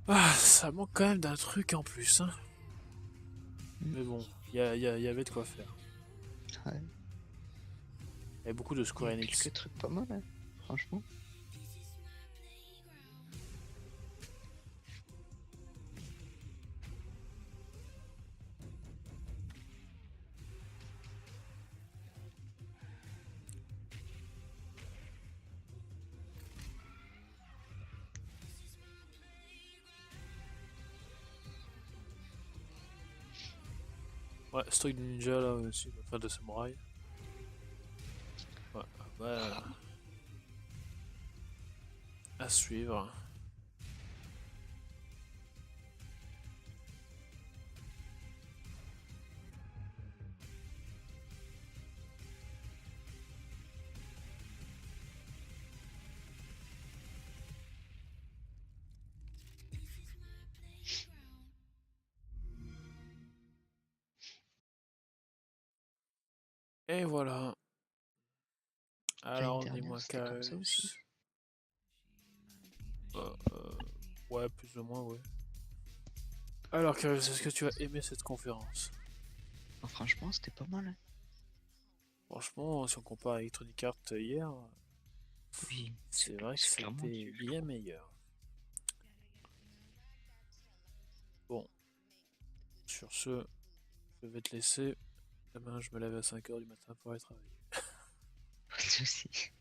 Ah, ça manque quand même d'un truc en plus, hein. Mais bon, y avait de quoi faire. Ouais. Il y a beaucoup de Square Il y a Enix. quelques trucs pas mal, hein, franchement. Ouais, stock de ninja là aussi, enfin de samouraï. Ouais, ouais. À suivre. Et voilà. Alors, dis-moi, Carus. Ouais, plus ou moins, ouais. Alors, Carus, est-ce que tu as aimé cette conférence? Oh, franchement, c'était pas mal. Hein. Franchement, si on compare à Electronic Arts hier, oui, c'est vrai que c'était bien meilleur. Bon, sur ce, je vais te laisser. Demain, je me lève à 5h du matin pour aller travailler. Pas de soucis.